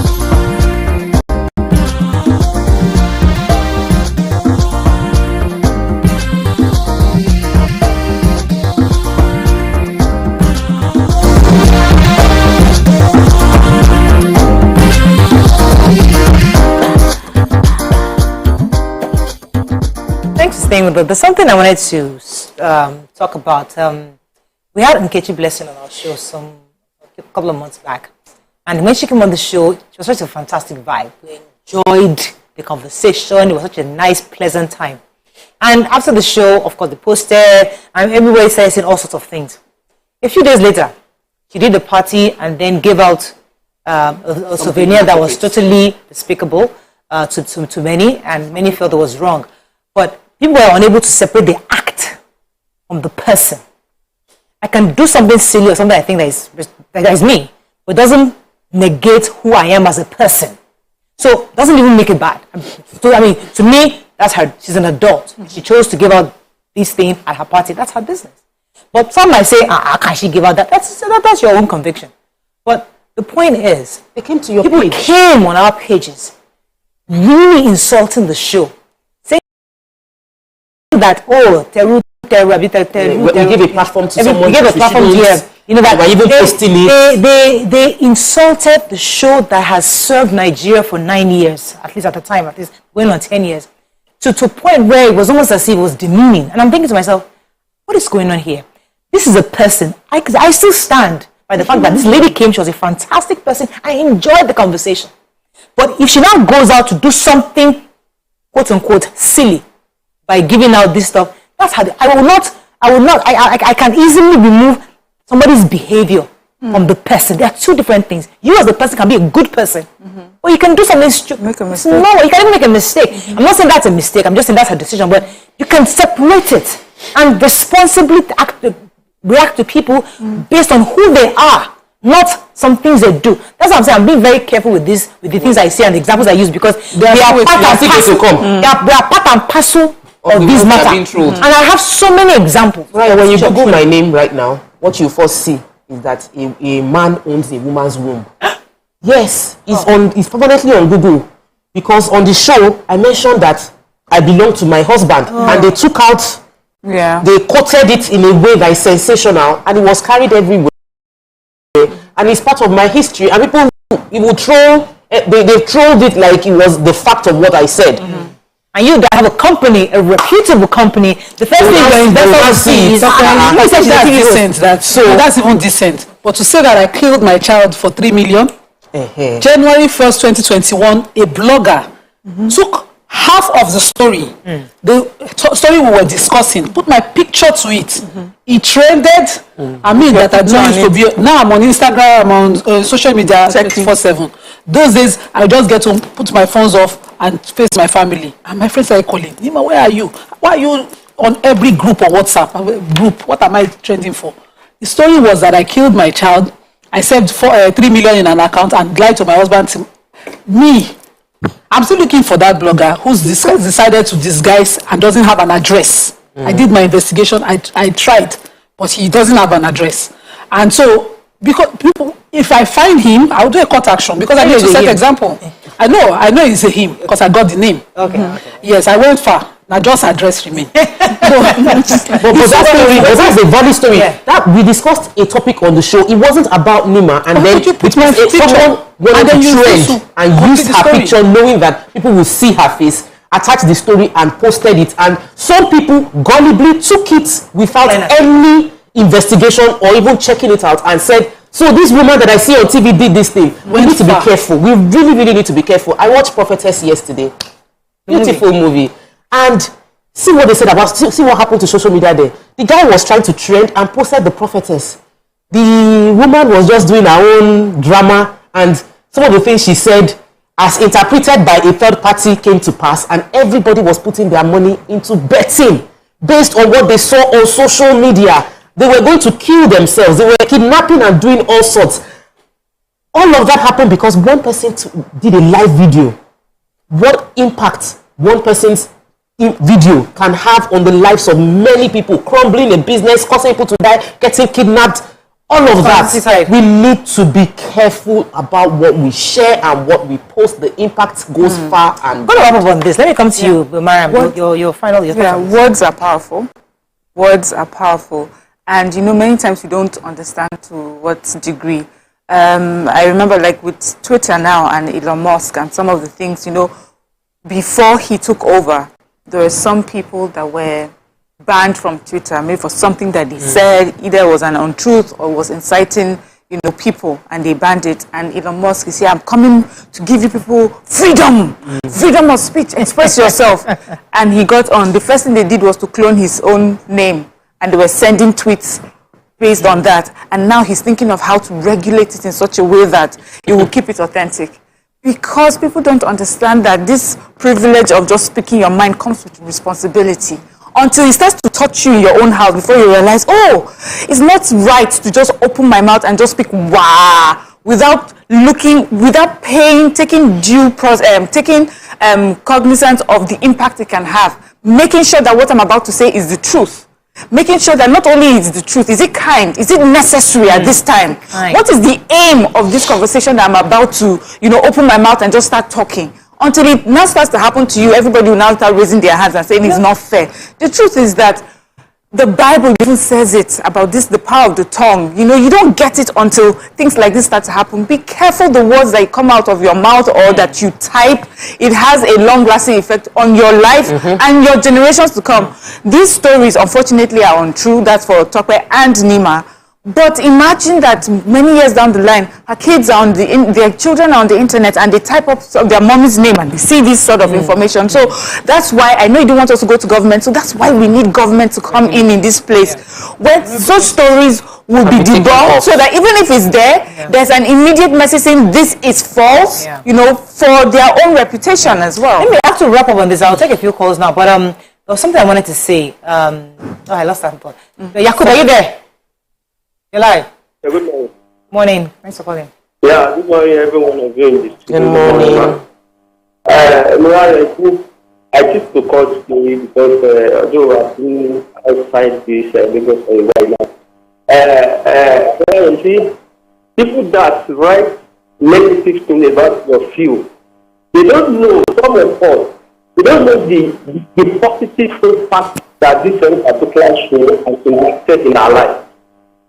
Thanks for staying with us. There's something I wanted to talk about. We had Nkechi Blessing on our show a couple of months back. And when she came on the show, it was such a fantastic vibe. We enjoyed the conversation. It was such a nice, pleasant time. And after the show, of course, they posted, and everybody started saying all sorts of things. A few days later, she did a party and then gave out a souvenir that was totally despicable to many, and many felt it was wrong. But people were unable to separate the act from the person. I can do something silly or something I think that is me, but it doesn't negate who I am as a person. So it doesn't even make it bad. To me, that's her. She's an adult. She chose to give out these things at her party. That's her business. But some might say, how can she give out that? That's your own conviction. But The point is, they came to your people page. came on our pages, really insulting the show, saying that we give a platform to someone. We gave a platform to you. You know that we're even posting it. They insulted the show that has served Nigeria for 9 years, at least at the time, at least going on 10 years, to a point where it was almost as if it was demeaning. And I'm thinking to myself, what is going on here? This is a person. I still stand by the fact that this lady came. She was a fantastic person. I enjoyed the conversation. But if she now goes out to do something, quote unquote, silly, by giving out this stuff, that's how I can easily remove somebody's behavior from the person. There are two different things. You as a person can be a good person, or you can do something stupid. Make a mistake. No, you can even make a mistake. I'm not saying that's a mistake. I'm just saying that's her decision. But you can separate it and responsibly react to people based on who they are, not some things they do. That's what I'm saying. I'm being very careful with this, with the things I say and the examples I use, because they are part and parcel. They are part and parcel of this matter. And I have so many examples. Right, when you Google my name right now, what you first see is that a man owns a woman's womb. Yes, it's permanently on Google, because on the show I mentioned that I belong to my husband, and they took out, they quoted it in a way that is sensational, and it was carried everywhere, and it's part of my history, and people will troll. They trolled it like it was the fact of what I said. And you that have a company, a reputable company, the first thing your investors see is that's even decent. But to say that I killed my child for 3 million, January 1st, 2021, a blogger took half of the story, the story we were discussing, put my picture to it. It trended. I mean, that I don't used to be. Now I'm on Instagram, I'm on social media 24/7. Those days, I just get to put my phones off and face my family. And my friends are calling, Nima, where are you? Why are you on every group or WhatsApp group? What am I trending for? The story was that I killed my child. I saved 3 million in an account and lied to my husband. I'm still looking for that blogger who's decided to disguise and doesn't have an address. I did my investigation. I tried, but he doesn't have an address. And so, because people, if I find him, I'll do a court action, because I need to set example. I know it's a him because I got the name. Okay. Yes, I went far. Now just address remain. But that's a valid story. That we discussed a topic on the show. It wasn't about Nima, and then someone wanted to trend and use her picture, knowing that people will see her face, attach the story and posted it, and some people gullibly took it without any investigation or even checking it out and said, so this woman that I see on TV did this thing. We need to be careful. We really, really need to be careful. I watched Prophetess yesterday. Beautiful movie. And see what they said about, see what happened to social media there. The guy was trying to trend and posted the prophetess. The woman was just doing her own drama, and some of the things she said, as interpreted by a third party, came to pass, and everybody was putting their money into betting based on what they saw on social media. They were going to kill themselves. They were kidnapping and doing all sorts. All of that happened because one person did a live video. What impact one person's video can have on the lives of many people, crumbling a business, causing people to die, getting kidnapped, all of that. We need to be careful about what we share and what we post. The impact goes far. And I'm going to wrap up on this. Let me come to you, Mariam. Your final. Words are powerful. Words are powerful, and many times we don't understand to what degree. I remember, like with Twitter now and Elon Musk and some of the things, before he took over, there were some people that were banned from Twitter, maybe for something that they said, either it was an untruth or was inciting, people, and they banned it. And Elon Musk is here, I'm coming to give you people freedom, freedom of speech, express yourself. And he got on. The first thing they did was to clone his own name, and they were sending tweets based on that. And now he's thinking of how to regulate it in such a way that it will keep it authentic. Because people don't understand that this privilege of just speaking your mind comes with responsibility. Until it starts to touch you in your own house before you realize, it's not right to just open my mouth and just speak without looking, without taking cognizance of the impact it can have, making sure that what I'm about to say is the truth. making sure that not only is it the truth, is it kind, is it necessary at this time? What is the aim of this conversation that I'm about to, open my mouth and just start talking? Until it now starts to happen to you, everybody will now start raising their hands and saying it's not fair. The truth is that the Bible even says it about this, the power of the tongue. You don't get it until things like this start to happen. Be careful the words that come out of your mouth or that you type. It has a long-lasting effect on your life and your generations to come. These stories, unfortunately, are untrue. That's for Tope and Nima. But imagine that many years down the line, her kids are their children are on the internet and they type up their mommy's name and they see this sort of information. So that's why I know you don't want us to go to government. So that's why we need government to come in this place where such stories will be debunked, so that even if it's there, there's an immediate message saying this is false, for their own reputation as well. Let me have to wrap up on this. I'll take a few calls now, but there was something I wanted to say. I lost that thought. Yakub, are you there? You're live. Yeah, good morning. Morning. Thanks for calling. Yeah, good morning, everyone of you in this. Good morning. I choose to call today because although I've been outside this Lagos for a while now, you see, people that write negative things about your field, they don't know, some of us, they don't know the positive impact that this particular show has impacted in our life.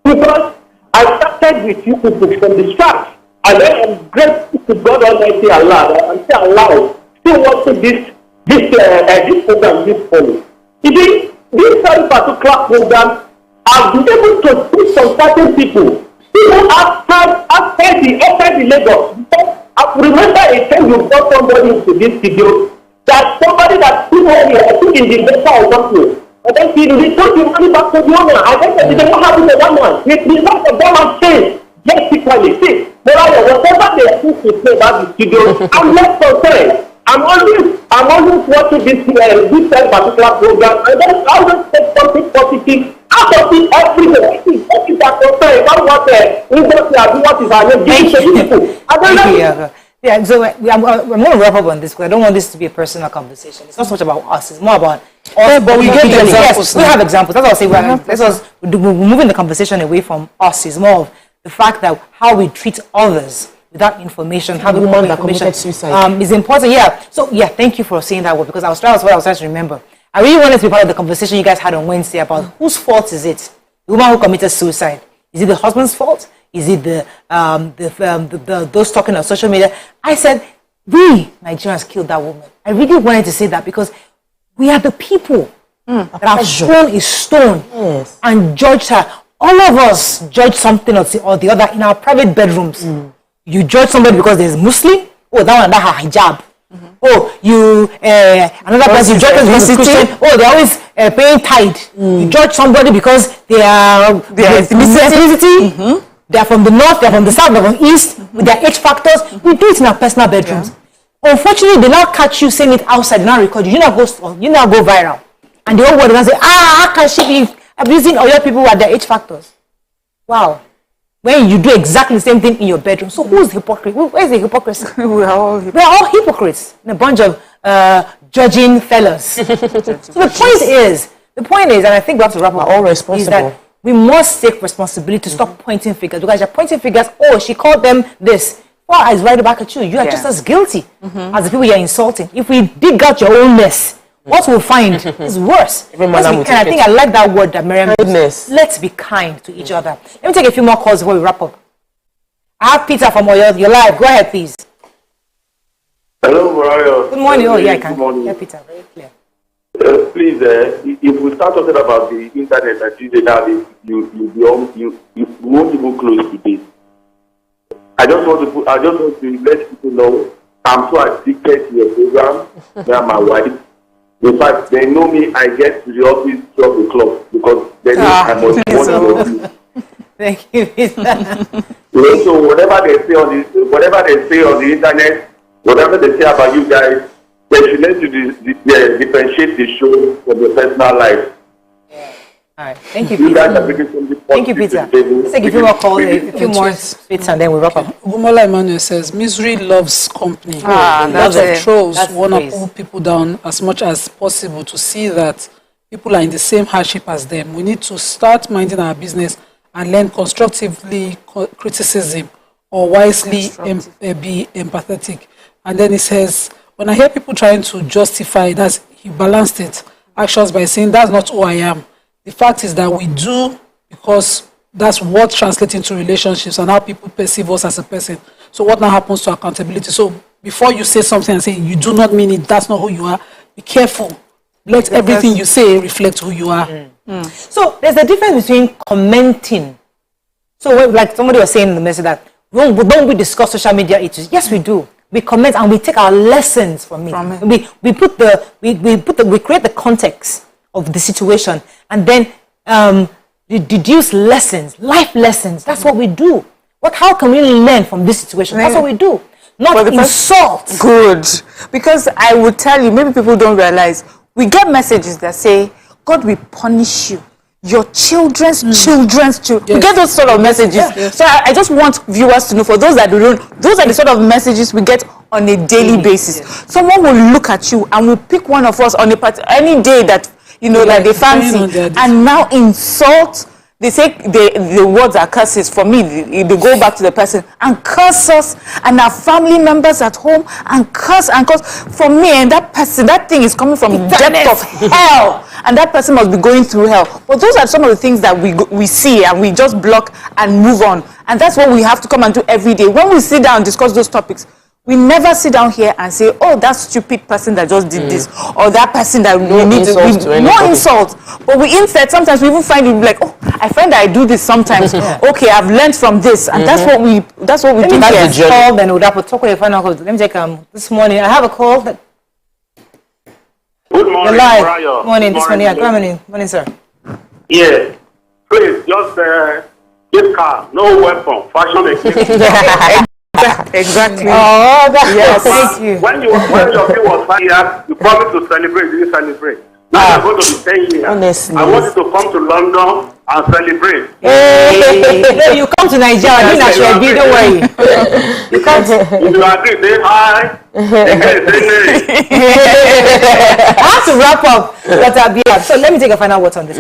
Because I started with you people from the start, and then I'm grateful to God Almighty Allah. I'm still alive, still watching this program this morning. You see, this very particular program, I've been able to put some certain people outside the Lagos. Because I remember a time you brought somebody into this video, that somebody that put money, I think in the better or something. And then he returned the money back to the owner. I guess they don't have to that one. The result of that one changed drastically. See, whatever they choose to say about the studio, I'm not concerned. I'm always watching this particular program, and then I always take something positive out of it every day. What is that concern about what is our name? Thank you. I don't know. Yeah, so I'm going to wrap up on this because I don't want this to be a personal conversation. It's not so much about us. It's more about us. But we get the examples. Yes, we have examples. That's what I say. We're moving the conversation away from us. It's more of the fact that how we treat others without information, how we want information is important. Yeah. So yeah, thank you for saying that word because that's what I was trying to remember. I really wanted to be part of the conversation you guys had on Wednesday about whose fault is it? The woman who committed suicide. Is it the husband's fault? Is it the those talking on social media? I said, we Nigerians killed that woman. I really wanted to say that because we are the people that have thrown a stone and judged her. All of us judge something or the other in our private bedrooms. You judge somebody because there's Muslim. Oh, that one, that her hijab. Oh, you another person you judge as Christian. Oh, they're always paying tithe. You judge somebody because they are ethnicity. They are from the north, they are from the south, they are from the east, with their age factors. We do it in our personal bedrooms. Unfortunately, they now catch you saying it outside, they now record you. You now go viral. And the whole world will say, how can she be abusing other people at their age factors? Wow. When you do exactly the same thing in your bedroom. So who's the hypocrite? Where's the hypocrisy? We are all hypocrites. In a bunch of judging fellas. So the point is, and I think we have to wrap up, all responsible. Is that we must take responsibility to stop pointing fingers. Because you're pointing fingers, oh, she called them this. Well, I right back at you. You are just as guilty as the people you're insulting. If we dig out your own mess, what we'll find is worse. And I think I like that word that Miriam used. Let's be kind to each other. Let me take a few more calls before we wrap up. I have Peter from Oyo. You're live. Go ahead, please. Hello, Mariah. Good morning. Oh, yeah, I can. Good morning. Yeah, Peter. Very clear. Please, if we start talking about the internet and Tuesday now, you won't even close to this. I just want to let people know I'm so addicted to your program. Me and my wife. In fact, they know me. I get to the office 12 o'clock because they know I must want to office. Thank you, Peter. So whatever they say on the internet, whatever they say about you guys, they should learn to differentiate the show from the personal life. All right. Thank you, Peter. Thank you, Peter. Let's take a few more calls, a few more bits, and then we'll wrap up. Gumola Emmanuel says, misery loves company. Lots of trolls want to pull people down as much as possible to see that people are in the same hardship as them. We need to start minding our business and learn constructively criticism or wisely be empathetic. And then he says, when I hear people trying to justify that, he balanced it, actions by saying, that's not who I am. The fact is that we do because that's what translates into relationships and how people perceive us as a person. So what now happens to accountability? So before you say something and say, you do not mean it, that's not who you are, be careful. Let everything you say reflect who you are. So there's a difference between commenting. So like somebody was saying in the message that, don't we discuss social media issues? Yes, we do. We comment and we take our lessons from it. We create the context of the situation and then we deduce lessons, life lessons. That's what we do. How can we learn from this situation? That's what we do. Not insult. Good. Because I would tell you, maybe people don't realize, we get messages that say, God will punish you. Your children's children's children. Yes. We get those sort of messages. Yes. So I just want viewers to know, for those that don't, those are the sort of messages we get on a daily basis. Yes. Someone will look at you and will pick one of us on any day that, that they fancy and now insult. They say the words are curses. For me, they go back to the person and curse us and our family members at home and curse. For me, and that person, that thing is coming from the depth of hell. And that person must be going through hell. But those are some of the things that we see and we just block and move on. And that's what we have to come and do every day. When we sit down and discuss those topics, we never sit down here and say, oh, that stupid person that just did this, or that person that we need to... No insult. But we instead, sometimes we even find it like, oh, I find that I do this sometimes. Okay, I've learned from this. And that's what we do here. Call, then we'll talk with the final call. Let me take this morning. I have a call. Good morning, Brian. Morning, this morning. Yeah, come in. Morning, sir. Yeah. Please, just give car, no weapon, fashion equipment. Exactly. Oh, yes. Thank you. When your kid was 5 years, you promised to celebrate. You didn't celebrate. Now you're going to be 10 years. Honestly. I want you to come to London and celebrate. Hey, you come to Nigeria. You not be. Don't worry. You come. If you agree, say hi. I have to wrap up. But so let me take a final word on this.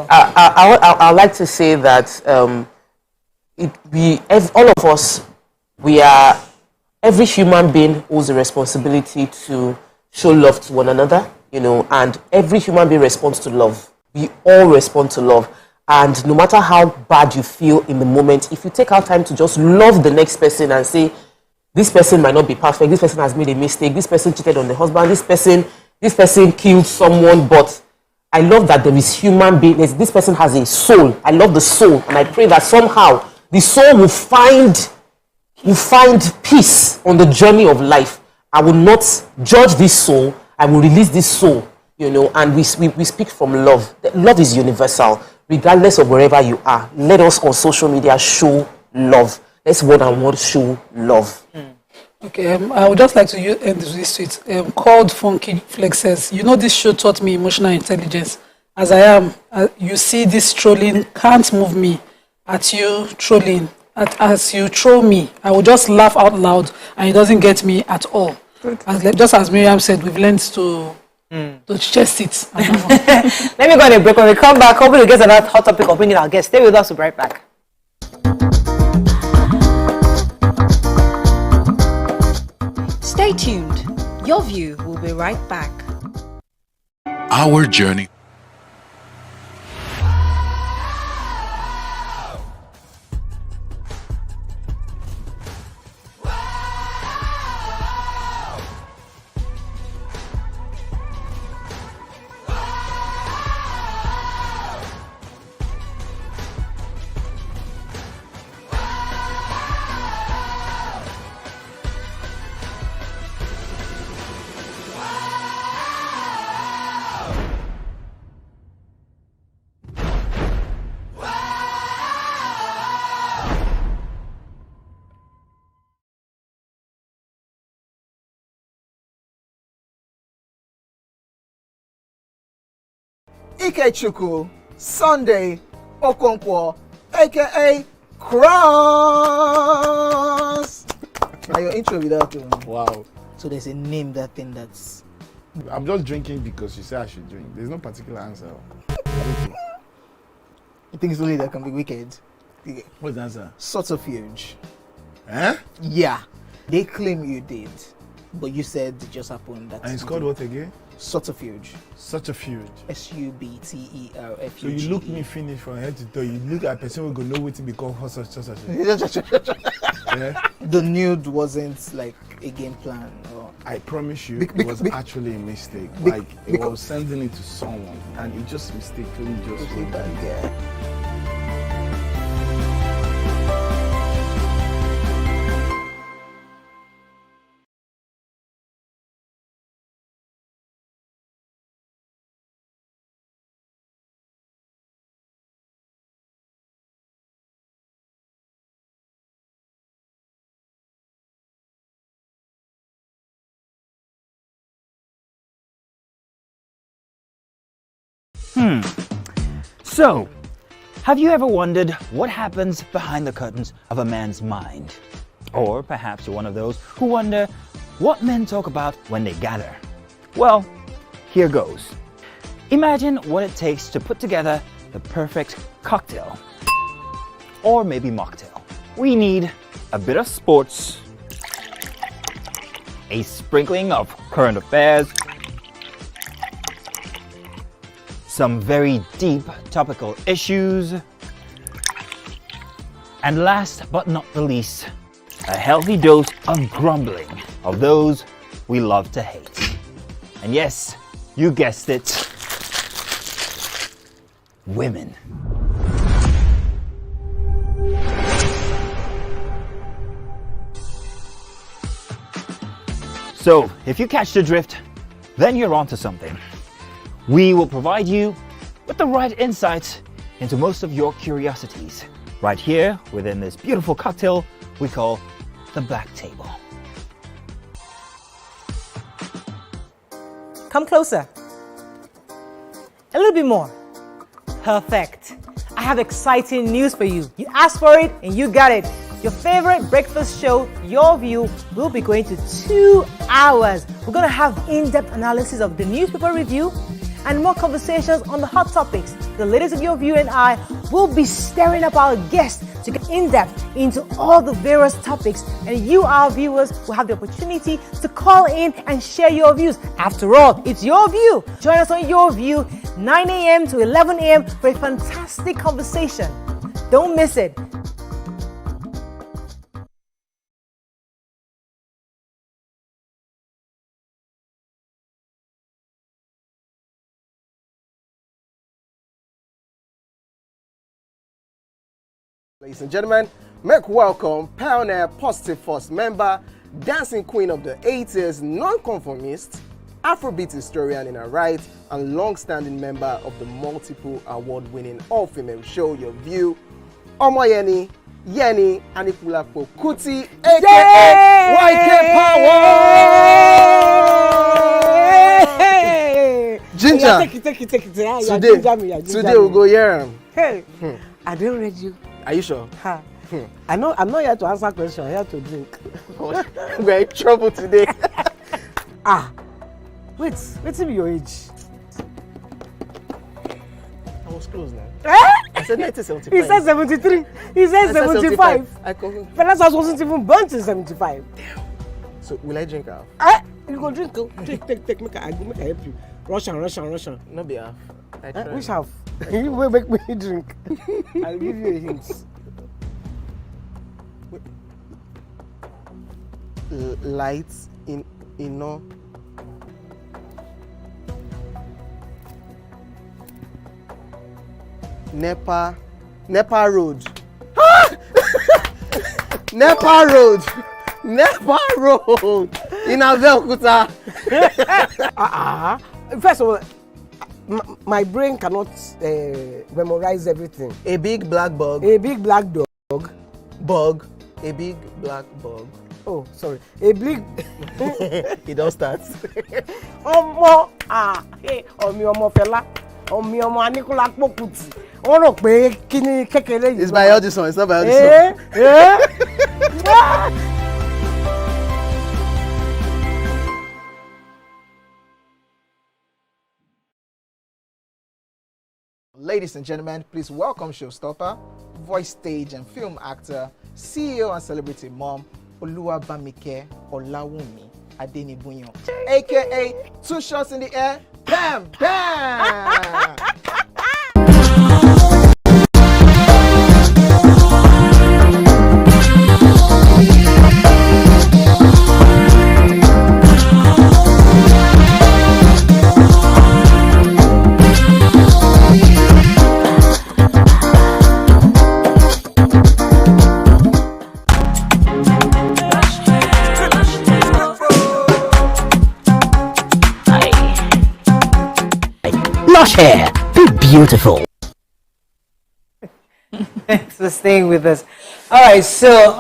I'd like to say that all of us, every human being owes a responsibility to show love to one another, and every human being responds to love. We all respond to love. And no matter how bad you feel in the moment, if you take out time to just love the next person and say, this person might not be perfect, this person has made a mistake, this person cheated on the husband, this person killed someone, but I love that there is human being, this person has a soul. I love the soul, and I pray that somehow the soul will find peace on the journey of life. I will not judge this soul. I will release this soul, and we speak from love. Love is universal, regardless of wherever you are. Let us on social media show love. Let's one-on-one show love. Okay, I would just like to end this tweet. Called Funky Flex says, this show taught me emotional intelligence. As I am, you see this trolling can't move me. At you trolling, as you troll me, I will just laugh out loud and it doesn't get me at all. Just as Miriam said, we've learned to chest it. Let me go on a break. When we come back, hopefully we'll get another hot topic of bringing our guests. Stay with us, we'll be right back. Stay tuned. Your View will be right back. Our journey. Ikechukwu Sunday Okonkwo, aka Cross. Now your intro without Wow. So there's a name that thing that's I'm just drinking because you say I should drink. There's no particular answer. Okay. You think it's only that can be wicked? What's the answer? Subterfuge. Eh? Yeah. They claim you did, but you said it just happened. That And it's called what again? Subterfuge. Subterfuge. SUBTERFUGE. So you look me finish from head to toe. You look at a person who go know what to become such. Yeah? The nude wasn't like a game plan. Or... I promise you, it was actually a mistake. Like it was sending it to someone, and it just mistakenly just. Yeah. So, have you ever wondered what happens behind the curtains of a man's mind? Or perhaps you're one of those who wonder what men talk about when they gather. Well, here goes. Imagine what it takes to put together the perfect cocktail. Or maybe mocktail. We need a bit of sports, a sprinkling of current affairs, some very deep topical issues, and last but not the least, a healthy dose of grumbling of those we love to hate. And yes, you guessed it, women. So, if you catch the drift, then you're onto something. We will provide you with the right insights into most of your curiosities right here within this beautiful cocktail we call the Black Table. Come closer. A little bit more. Perfect. I have exciting news for you. You asked for it and you got it. Your favorite breakfast show, Your View, will be going to 2 hours. We're going to have in-depth analysis of the newspaper review and more conversations on the hot topics. The ladies of Your View and I will be stirring up our guests to get in-depth into all the various topics, and you, our viewers, will have the opportunity to call in and share your views. After all, it's Your View. Join us on Your View, 9 a.m. to 11 a.m. for a fantastic conversation. Don't miss it. Ladies and gentlemen, make welcome pioneer Positive Force member, dancing queen of the 80s, non-conformist, Afrobeat historian in her right, and long-standing member of the multiple award-winning all-female show Your View, Omoyeni Yeni Anikulapo Kuti, aka YK Power! Ginger! Take it. Today we'll go here. Hey, I didn't read you. Are you sure? I know. I'm not here to answer questions. I'm here to drink. We're in trouble today. Wait till your age. I was close now. I said 1975. He said 73. He said 75. Fellas wasn't even born till 75. So will I drink half? You go drink. Take. Make I help you. Russian. No be half. Which half? You will make me drink. I'll give you a hint. Lights in no. Nepa Road. Nepa Road in Abeokuta. First of all, my brain cannot memorize everything. A big black bug. A big black dog. Bug. A big black bug. Oh, sorry. A big. It don't start. Ọmọ fẹlá. Ọmọ Anikulapo Kuti. Wọ́n rò pé kí ni kékeré yìí. It's by Audison. It's not by Audison. Ladies and gentlemen, please welcome showstopper, voice, stage, and film actor, CEO and celebrity mom, Oluwabamike Olawumi Adenibunyo, aka 2 Shots in the Air, Bam Bam! Lush hair, be beautiful. Thanks for staying with us. All right, so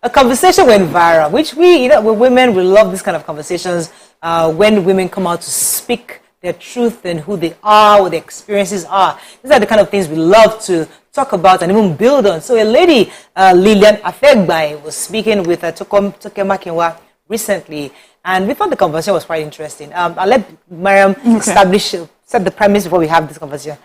a conversation went viral, which we, we're women, we love this kind of conversations when women come out to speak their truth and who they are, what their experiences are. These are the kind of things we love to talk about and even build on. So a lady, Lillian Afegbai, was speaking with Toke Makinwa recently, and we thought the conversation was quite interesting. I'll let Mariam set the premise before we have this conversation.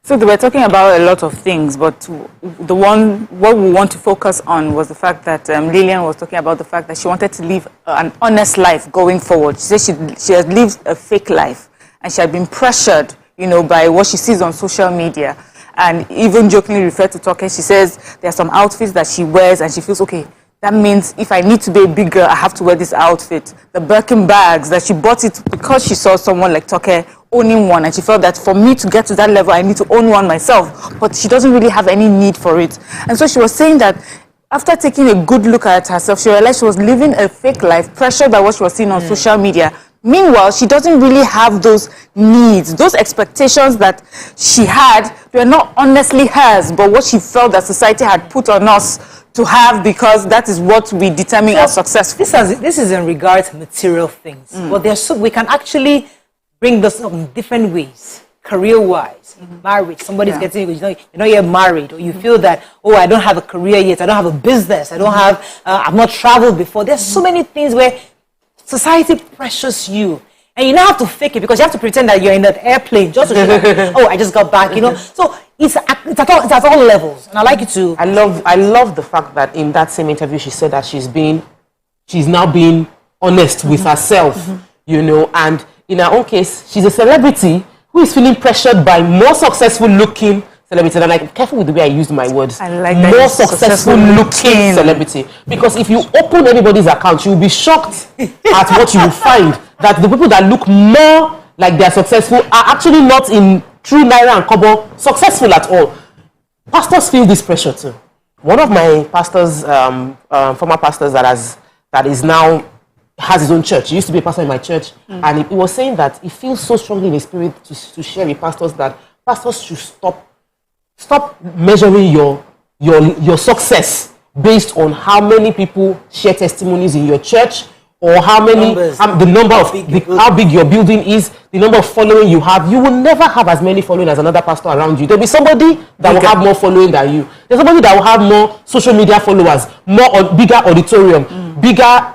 So they were talking about a lot of things, but what we want to focus on was the fact that Lillian was talking about the fact that she wanted to live an honest life going forward. She said she had lived a fake life, and she had been pressured, by what she sees on social media, and even jokingly referred to Toke. She says there are some outfits that she wears, and she feels okay. That means if I need to be a big girl, I have to wear this outfit. The Birkin bags, that she bought it because she saw someone like Toke owning one, and she felt that for me to get to that level, I need to own one myself. But she doesn't really have any need for it. And so she was saying that after taking a good look at herself, she realized she was living a fake life, pressured by what she was seeing on social media. Meanwhile, she doesn't really have those needs, those expectations that she had. They were not honestly hers, but what she felt that society had put on us to have, because that is what we determine as successful. This is in regard to material things, but we can actually bring this up in different ways, career-wise, marriage. Somebody's getting, you're not yet married, or you feel that, I don't have a career yet, I don't have a business, I don't have, I've not traveled before. There's so many things where society pressures you, and you now have to fake it because you have to pretend that you're in that airplane just to show that, I just got back, So it's at all levels, and I like it too. I love the fact that in that same interview she said that she's now being honest with herself, and in her own case, she's a celebrity who is feeling pressured by more successful looking celebrity. And I'm like, careful with the way I use my words. I like that. More successful looking celebrity. Because if you open anybody's account, you'll be shocked at what you will find. That the people that look more like they're successful are actually not in true Naira and Kobo successful at all. Pastors feel this pressure too. One of my pastors, former pastors that is now has his own church. He used to be a pastor in my church, and he was saying that he feels so strongly in his spirit to share with pastors that pastors should stop measuring your success based on how many people share testimonies in your church, or how many the number of how big your building is, the number of following you have. You will never have as many following as another pastor around you. There'll be somebody that will have more following than you. There's somebody that will have more social media followers, bigger auditorium,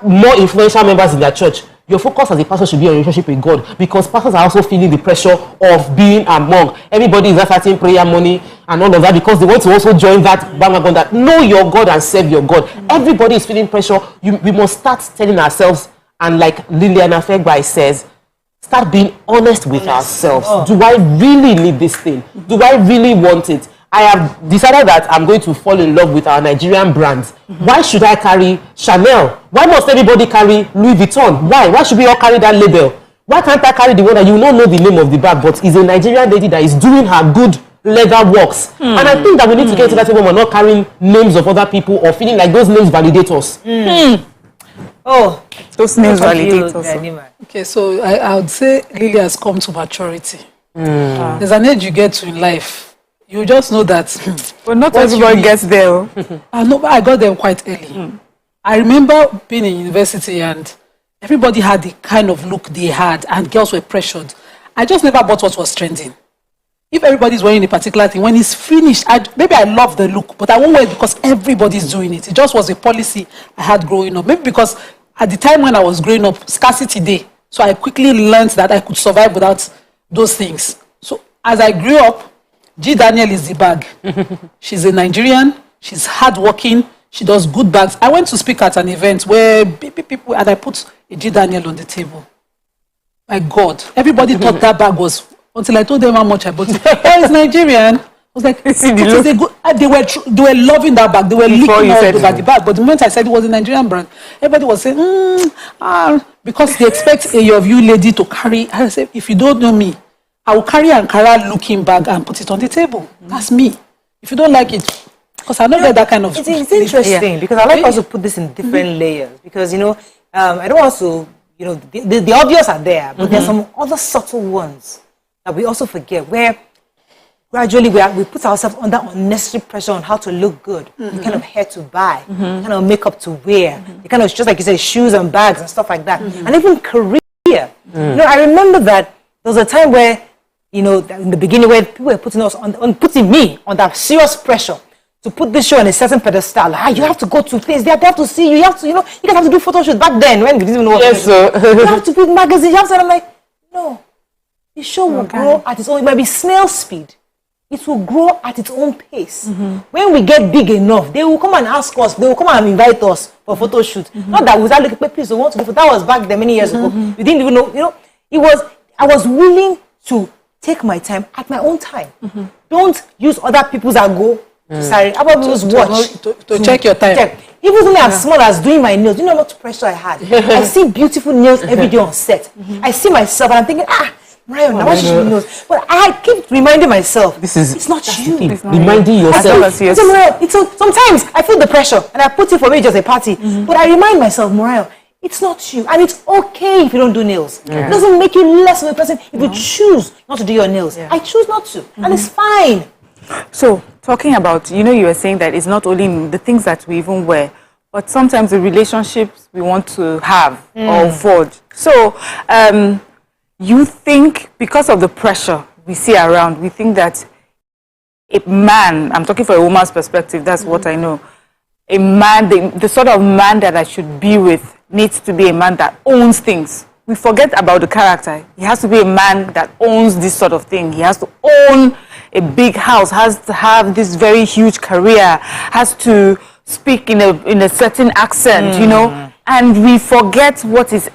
more influential members in their church. Your focus as a pastor should be on your relationship with God, because pastors are also feeling the pressure of being among. Everybody is fighting prayer money and all of that because they want to also join that bandwagon that know your God and serve your God. Everybody is feeling pressure. We must start telling ourselves, and like Lillian Afegbai says, start being honest with ourselves. Do I really need this thing? Do I really want it? I have decided that I'm going to fall in love with our Nigerian brands. Why should I carry Chanel? Why must everybody carry Louis Vuitton? Why should we all carry that label? Why can't I carry the one that you don't know the name of the bag, but is a Nigerian lady that is doing her good leather works? And I think that we need to get to that table when we're not carrying names of other people or feeling like those names validate us. Those names validate us. Okay, so I would say Lily has come to maturity. There's an age you get to in life. You just know that. But not everybody gets there. I got them quite early. I remember being in university and everybody had the kind of look they had, and girls were pressured. I just never bought what was trending. If everybody's wearing a particular thing, when it's finished, maybe I love the look, but I won't wear it because everybody's doing it. It just was a policy I had growing up. Maybe because at the time when I was growing up, scarcity day. So I quickly learned that I could survive without those things. So as I grew up, G. Daniel is the bag. She's a Nigerian. She's hardworking. She does good bags. I went to speak at an event where people, and I put a G. Daniel on the table. My God, everybody thought that bag was, until I told them how much I bought it. Oh, it's Nigerian. I was like, they were loving that bag. They were licking all over the bag. But the moment I said it was a Nigerian brand, everybody was saying, because they expect a YourView lady to carry. I said, if you don't know me, I will carry an Ankara looking bag and put it on the table. That's me. If you don't like it, because I know that kind of. It's interesting because I like us to put this in different layers because I don't want to. The obvious are there, but there's some other subtle ones that we also forget where gradually we put ourselves under unnecessary pressure on how to look good, the kind of hair to buy, the kind of makeup to wear, the kind of, just like you said, shoes and bags and stuff like that, and even career. I remember that there was a time where, in the beginning where people were putting me under serious pressure to put this show on a certain pedestal. You have to go to place, they have to see you, you have to, you guys have to do photo shoots back then when we didn't even know what you have to put magazines, you have to, and I'm like, no. The show will grow at its own, it might be snail speed. It will grow at its own pace. When we get big enough, they will come and ask us, they will come and invite us for photo shoot. Not that we start looking, please don't want to do, that was back then many years ago. We didn't even know, I was willing to take my time at my own time. Don't use other people's ago. Sorry, how about those watch to check your time? Even something as small as doing my nails, you know how much pressure I had. I see beautiful nails every day on set. I see myself and I'm thinking, Marion, now what should she nails? But I keep reminding myself, it's not you. Reminding yourself. Sometimes I feel the pressure and I put it for me just a party. But I remind myself, Marion, it's not you. And it's okay if you don't do nails. It doesn't make you less of a person if you choose not to do your nails. I choose not to. And it's fine. So, talking about, you were saying that it's not only the things that we even wear, but sometimes the relationships we want to have or forge. So, you think, because of the pressure we see around, we think that a man, I'm talking for a woman's perspective, that's what I know, a man, the sort of man that I should be with needs to be a man that owns things. We forget about the character. He has to be a man that owns this sort of thing. He has to own a big house, has to have this very huge career, has to speak in a certain accent, and we forget what is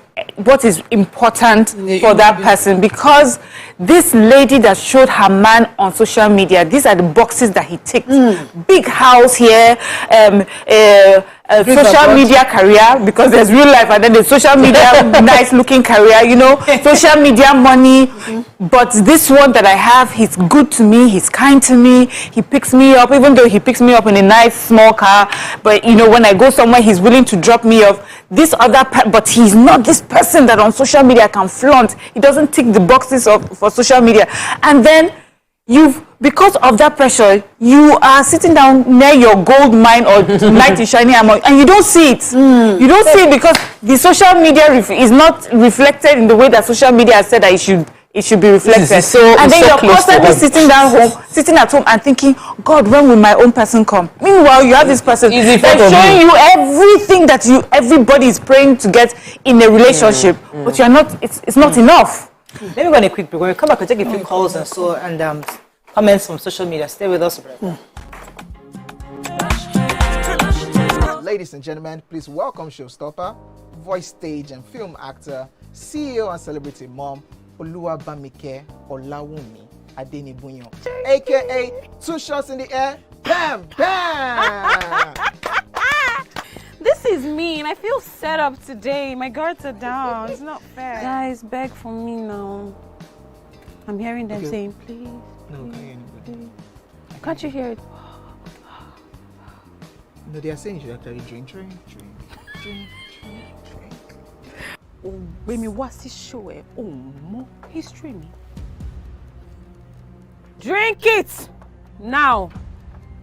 important for that person, because this lady that showed her man on social media, these are the boxes that he ticked. Big house here, social media career, because there's real life and then there's social media nice looking career, social media money. But this one that I have, he's good to me, he's kind to me, he picks me up, even though he picks me up in a nice small car, but when I go somewhere, he's willing to drop me off. This other but he's not this person that on social media can flaunt. He doesn't tick the boxes for social media. And then because of that pressure, you are sitting down near your gold mine or light is shining and you don't see it. You don't see it because the social media is not reflected in the way that social media has said that it should be reflected. And then you're constantly sitting at home and thinking, God, when will my own person come? Meanwhile, you have this person that's showing you everything that everybody is praying to get in a relationship, but you're not. It's not enough. Let me go on a quick break. When we come back, we'll take a few calls and comments from social media. Stay with us, brother. Ladies and gentlemen, please welcome showstopper, voice, stage, and film actor, CEO and celebrity mom, Oluwabamike Olawumi Adenibunyo, aka Two Shots in the Air, Bam Bam! This is mean. I feel set up today. My guards are down. It's not fair. Guys, beg for me now. I'm hearing them saying, please. No, can't hear anybody. Can't you hear it? No, they are saying you should actually drink. When me watch this show, more history me. Drink it now.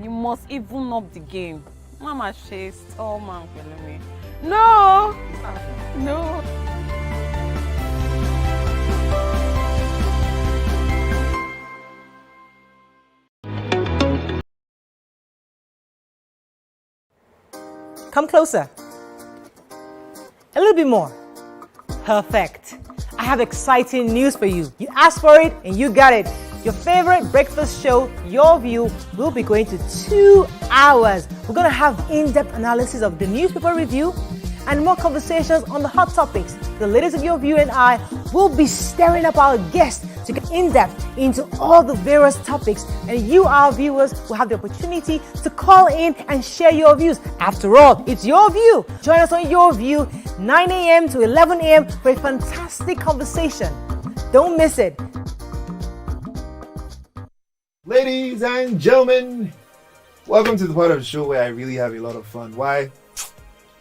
You must even up the game. Mama says, oh man, me. No. Come closer. A little bit more. Perfect. I have exciting news for you. You asked for it and you got it. Your favorite breakfast show, Your View, will be going to 2 hours. We're going to have in-depth analysis of the newspaper review and more conversations on the hot topics. The ladies of Your View and I will be stirring up our guests to get in-depth into all the various topics, and you, our viewers, will have the opportunity to call in and share your views. After all, it's Your View. Join us on Your View, 9 a.m. to 11 a.m. for a fantastic conversation. Don't miss it. Ladies and gentlemen, welcome to the part of the show where I really have a lot of fun. Why?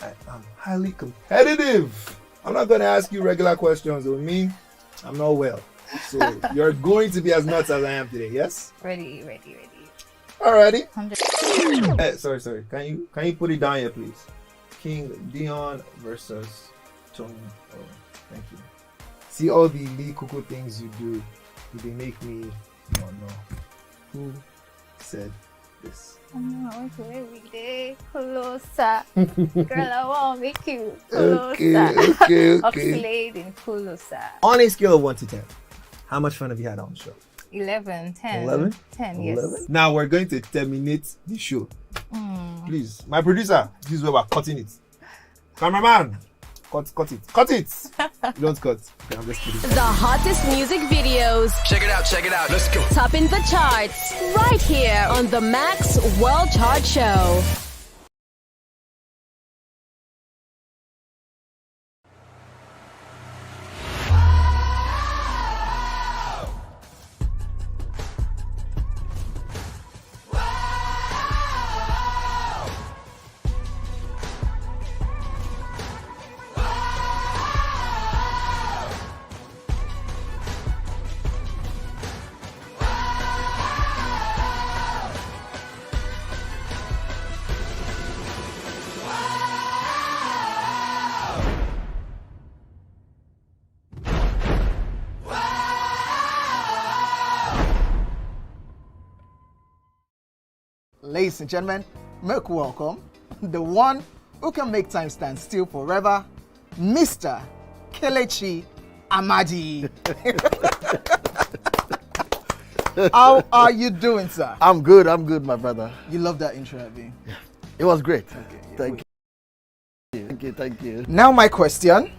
I'm highly competitive. I'm not going to ask you regular questions with me. I'm not well. So you're going to be as nuts as I am today, yes? Ready. Alrighty. Sorry. Can you put it down here, please? King Dion versus Tony. Oh, thank you. See all the Lee Kuku things you do. They make me not know. Who said this? I want to every day closer. Girl, I want to make you closer. Okay. Upslading closer. On a scale of 1 to 10, how much fun have you had on the show? 11, 10. 11? 10, yes. 11? Now we're going to terminate the show. Please, my producer, this is where we're cutting it. Cameraman, cut it. You don't cut. Okay, I'm just kidding. The hottest music videos. Check it out. Let's go. Topping the charts. Right here on the Max World Chart Show. Ladies and gentlemen, make welcome the one who can make time stand still forever, Mr. Kelechi Amadi. How are you doing, sir? I'm good, my brother. You love that intro, Abby? Yeah. It was great. Okay, Thank you. Now my question,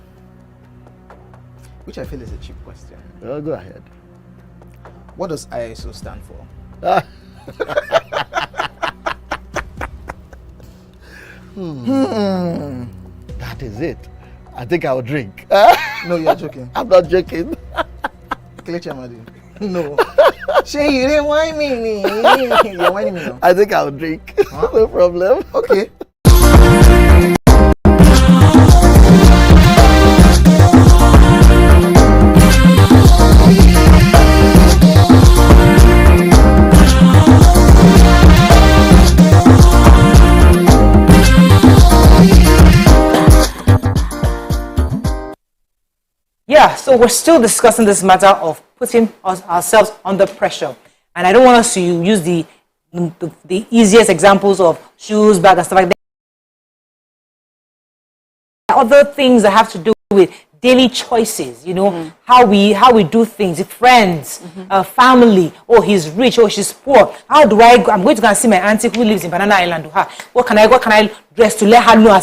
which I feel is a cheap question. Well, go ahead. What does ISO stand for? That is it. I think I'll drink. No, you're joking. I'm not joking. Kelechi Amadi. No. Shay, you didn't whine me. You're whining me now. I think I'll drink. Huh? No problem. Okay. Yeah, so we're still discussing this matter of putting ourselves under pressure. And I don't want us to use the easiest examples of shoes, bag, and stuff like that. Other things that have to do with daily choices, you know, how we do things, friends, family, he's rich, she's poor. How do I go? I'm going to go and see my auntie who lives in Banana Island. What can I dress to let her know? I'm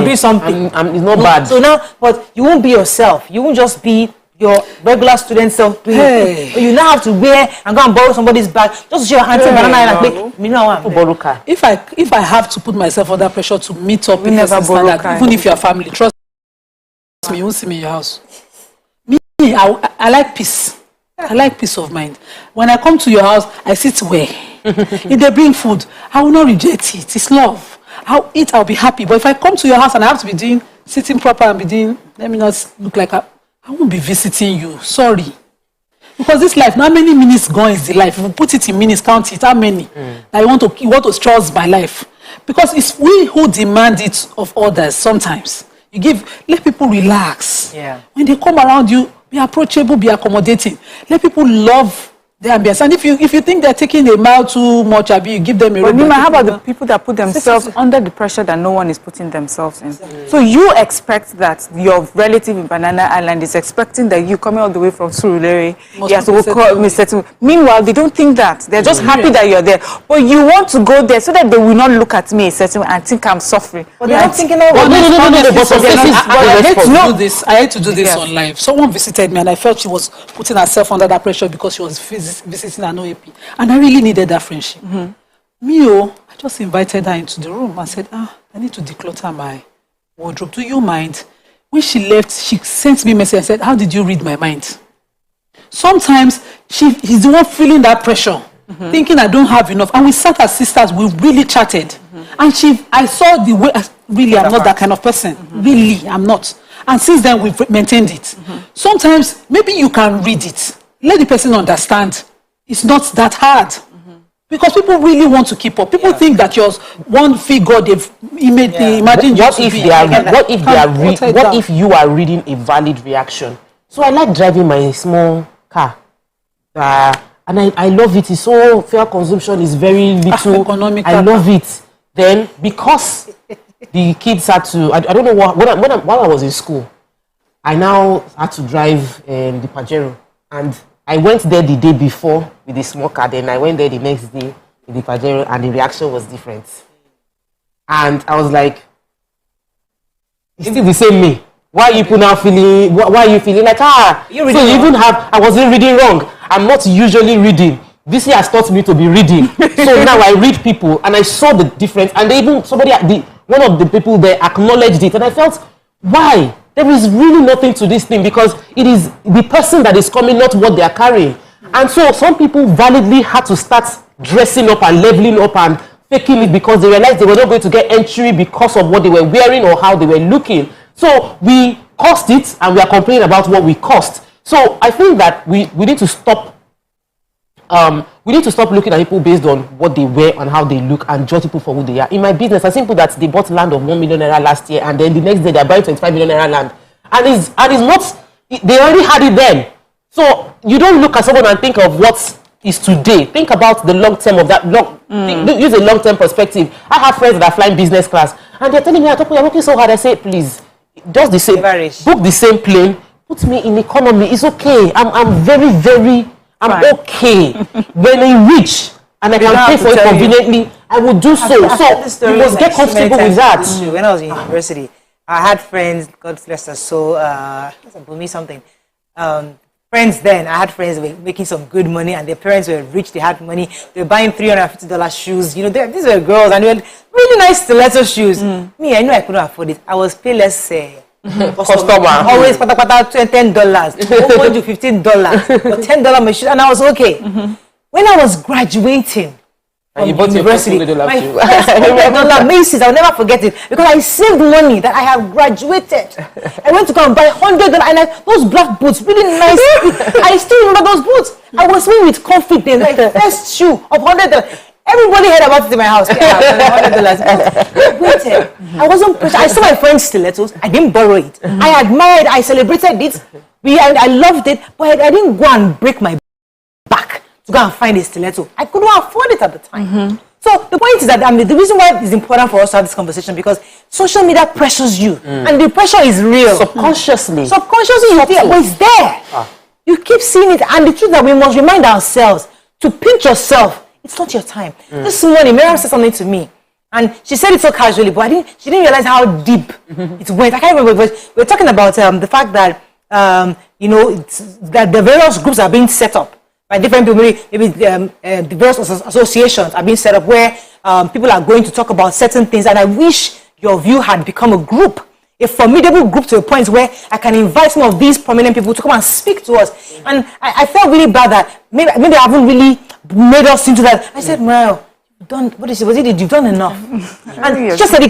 doing something. It's not bad. So now, but you won't be yourself. You won't just be your regular student self doing it. You now have to wear and go and borrow somebody's bag just to show your auntie Banana Island. If I have to put myself under pressure to meet up with person standard, even if you're family, trust me, you won't see me in your house. I like peace. I like peace of mind. When I come to your house, I sit where? If they bring food, I will not reject it. It's love. I'll eat, I'll be happy. But if I come to your house and I have to be sitting proper and be doing, let me not look like I won't be visiting you. Sorry. Because this life, how many minutes gone is the life? If you put it in minutes, count it. How many? That you want to stress my life. Because it's we who demand it of others sometimes. Let people relax. Yeah. When they come around you, be approachable, be accommodating. Let people love the ambience. And if you think they're taking a mile too much, you give them a But Nima, how about the people that put themselves under the pressure that no one is putting themselves in? So you expect that your relative in Banana Island is expecting that you coming all the way from Surulere, meanwhile, they don't think that. They're just happy that you're there. But you want to go there so that they will not look at me a certain way and think I'm suffering. But they're not thinking, I hate to do this on live. Someone visited me and I felt she was putting herself under that pressure because she was visiting an OAP. And I really needed that friendship. I just invited her into the room and said, I need to declutter my wardrobe. Do you mind? When she left, she sent me a message and said, how did you read my mind? Sometimes he's the one feeling that pressure, thinking I don't have enough. And we sat as sisters, we really chatted. And I saw the way, really, I'm not that kind of person. Really, I'm not. And since then, we've maintained it. Sometimes, maybe you can read it. Let the person understand. It's not that hard. Because people really want to keep up. People think that you're one figure they've imagined you to be. What if you are reading a valid reaction? So I like driving my small car. And I love it. It's so fuel consumption is very little. Economical. I love it. Then because the kids had to, I don't know while I was in school, I now had to drive the Pajero. And I went there the day before with the small car, then I went there the next day with the Pajero, and the reaction was different. And I was like, it's still the same me. Why are you now feeling, why are you feeling like, I wasn't reading wrong. I'm not usually reading. This year has taught me to be reading. So now I read people, and I saw the difference, and even one of the people there acknowledged it, and I felt, why? There is really nothing to this thing, because it is the person that is coming, not what they are carrying. And so some people validly had to start dressing up and leveling up and faking it because they realized they were not going to get entry because of what they were wearing or how they were looking. So we cost it, and we are complaining about what we cost. So I think that we need to stop. We need to stop looking at people based on what they wear and how they look and judge people for who they are. In my business, I see people that they bought land of 1 million naira last year, and then the next day they are buying 25 million naira land, and it's not. They already had it then. So you don't look at someone and think of what is today. Think about the long term of that. Use a long term perspective. I have friends that are flying business class, and they're telling me, "You're working so hard." I say, "Please, just the same. Book the same plane. Put me in economy. It's okay. I'm very, very." I'm okay. When I reach and I can pay for it conveniently, I will do so. So you must get comfortable with that. When I was in university, I had friends, God bless us, friends then, I had friends that were making some good money, and their parents were rich, they had money, they were buying $350 shoes. You know, these were girls, and they had really nice stiletto shoes. Me, I know I couldn't afford it. I was payless customer. Always $10, $1 to $15, but $10 my shoes, and I was okay. When I was graduating from university, my first $100 Macy's, I'll never forget it, because I saved money that I have graduated. I went to go and buy $100, and those black boots, really nice. I still remember those boots. I was wearing with confidence, my first shoe of $100. Everybody heard about it in my house. $100. I wasn't pressured. I saw my friend's stilettos. I didn't borrow it. I admired. I celebrated it. I loved it, but I didn't go and break my back to go and find a stiletto. I couldn't afford it at the time. So the point is that the reason why it's important for us to have this conversation, because social media pressures you, and the pressure is real. Subconsciously, you feel, but it's there. You keep seeing it, and the truth that we must remind ourselves to pinch yourself. It's not your time. This morning, Miriam said something to me, and she said it so casually, but she didn't realize how deep it went. I can't remember, but we were talking about the fact that that the various groups are being set up by different people. Maybe the various associations are being set up where people are going to talk about certain things. And I wish Your View had become a group, a formidable group, to a point where I can invite some of these prominent people to come and speak to us. And I felt really bad that maybe I haven't really made us into that. I said, well, you've done, you've done enough. And she just said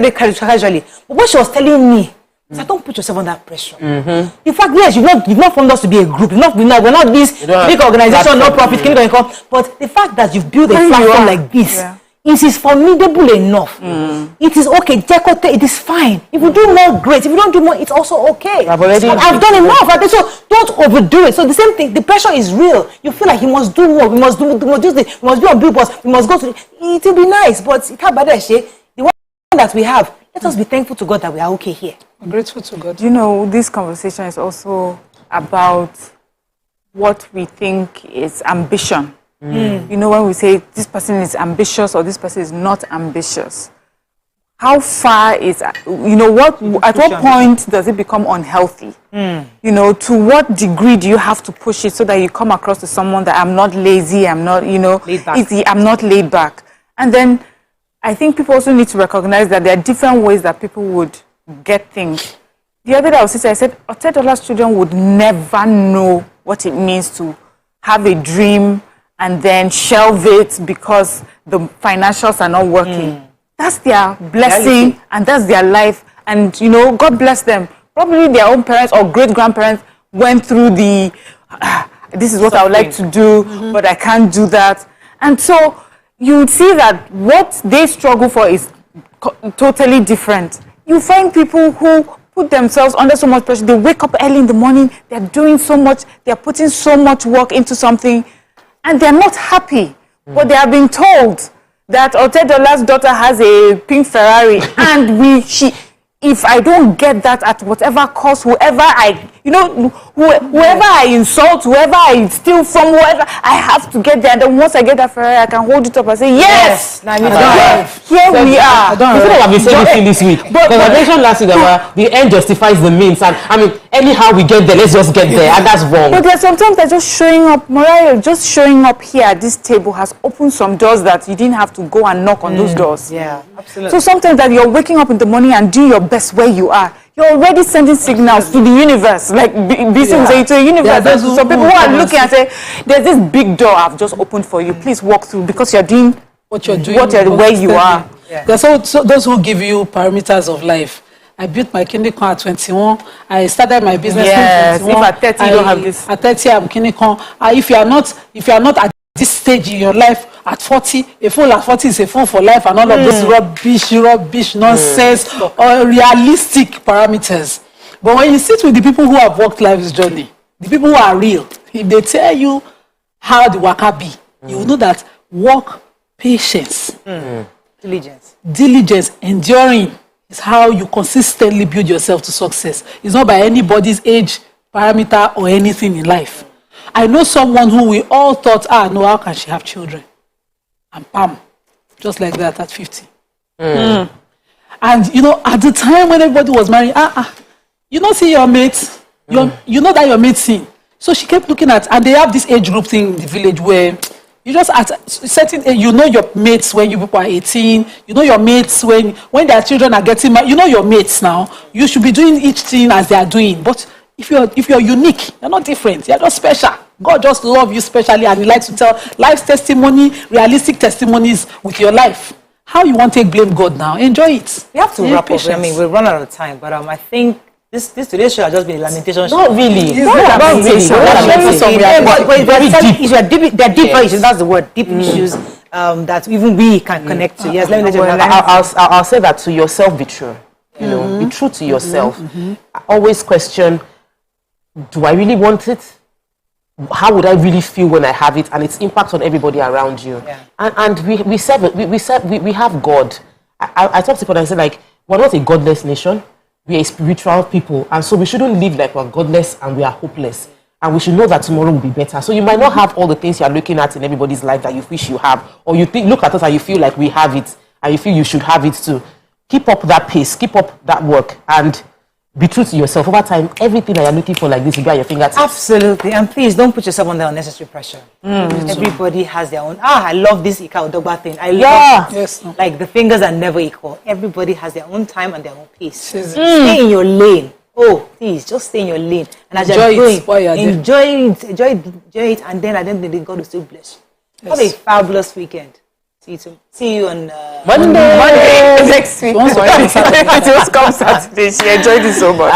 it casually. But what she was telling me, I don't put yourself under pressure. In fact, yes, you've not formed us to be a group. We're not this big organization, no profit, but the fact that you've built a platform like this, it is formidable enough. It is okay. It is fine. If you do more, great. If you don't do more, it's also okay. I've done enough. So don't overdo it. So the same thing. The pressure is real. You feel like you must do more. We must do this. We must be on billboards. We must go to. It will be nice, but the one that we have. Let us be thankful to God that we are okay here. I'm grateful to God. You know, this conversation is also about what we think is ambition. You know, when we say this person is ambitious or this person is not ambitious, how far is, you know, at what point does it become unhealthy? You know, to what degree do you have to push it so that you come across to someone that I'm not lazy, I'm not, you know, I'm not laid back. And then I think people also need to recognize that there are different ways that people would get things. The other day I said, Otedola's children would never know what it means to have a dream and then shelve it because the financials are not working. That's their blessing and that's their life. And, you know, God bless them. Probably their own parents or great-grandparents went through the, this is what I would like to do, but I can't do that. And so you would see that what they struggle for is totally different. You find people who put themselves under so much pressure. They wake up early in the morning. They're doing so much. They're putting so much work into something. And they're not happy. But they have been told that Otedola's daughter has a pink Ferrari. And if I don't get that at whatever cost, whoever I insult, whoever I steal from, whoever, I have to get there. And then once I get that Ferrari, I can hold it up and say, yes! Here we are. I feel like I've been saying this thing this week. Because I mentioned last week about the end justifies the means. And I mean, anyhow we get there, let's just get there. And that's wrong. But sometimes they're just showing up. Mariah, just showing up here at this table has opened some doors that you didn't have to go and knock on those doors. Yeah, absolutely. So sometimes that you're waking up in the morning and doing your best where you are. You're already sending signals to the universe, like BC say to the universe. There's some people who are looking and say, "There's this big door I've just opened for you. Please walk through because you're doing what you're doing, where you are." There's also those who give you parameters of life. I built my kindergarten at 21. I started my business at 21. If at 30 you don't have this. At 30 I'm kindergarten. If you are not at this stage in your life, at 40, a fool at 40 is a fool for life, and all of this rubbish, nonsense, or realistic parameters. But when you sit with the people who have walked life's journey, the people who are real, if they tell you how the waka be, you will know that work, patience, diligence, enduring is how you consistently build yourself to success. It's not by anybody's age, parameter, or anything in life. I know someone who we all thought, no, how can she have children? And bam, just like that at 50. And, you know, at the time when everybody was married, you don't see your mates. You know that your mates sing. So she kept looking at, and they have this age group thing in the village where you just at certain age, you know your mates when you people are 18. You know your mates when their children are getting married. You know your mates now. You should be doing each thing as they are doing. But if you're unique, you're not different. You're just special. God just loves you specially, and He likes to tell life's testimony, realistic testimonies with your life. How you want to blame God now? Enjoy it. We have to wrap up. I mean, we've run out of time, but I think today's show has just been a lamentation show. Not really. It's not a lamentation. They're deeper issues. That's the word. Deep issues that even we can connect to. Yes, let me I'll say that to yourself. Be true. You know, be true to yourself. Always question: do I really want it? How would I really feel when I have it, and its impact on everybody around you? And we have God. I talk to people and I say, like, we're not a godless nation. We are a spiritual people, and so we shouldn't live like we're godless and we are hopeless. And we should know that tomorrow will be better. So you might not have all the things you're looking at in everybody's life that you wish you have, or you look at us and you feel like we have it, and you feel you should have it too. Keep up that pace, keep up that work, and be true to yourself. Over time, everything that you're looking for like this will be at your fingertips. Absolutely. And please don't put yourself under unnecessary pressure. Everybody has their own. I love this Ika Odogba thing. I love like the fingers are never equal. Everybody has their own time and their own pace. Stay in your lane. Oh, please, just stay in your lane. And as you're going, enjoy it, and then at the end of the day, God will still bless you. Have a fabulous weekend. See you on Monday next week. It was come Saturday. She enjoyed it so much.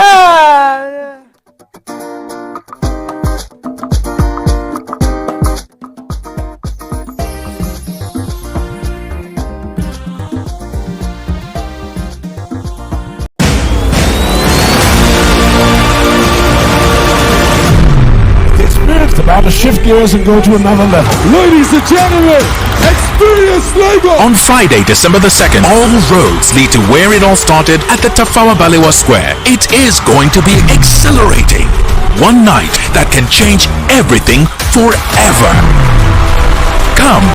to shift gears and go to another level. Ladies and gentlemen, experience Lagos! On Friday, December the 2nd, all roads lead to where it all started at the Tafawa Balewa Square. It is going to be exhilarating. One night that can change everything forever. Come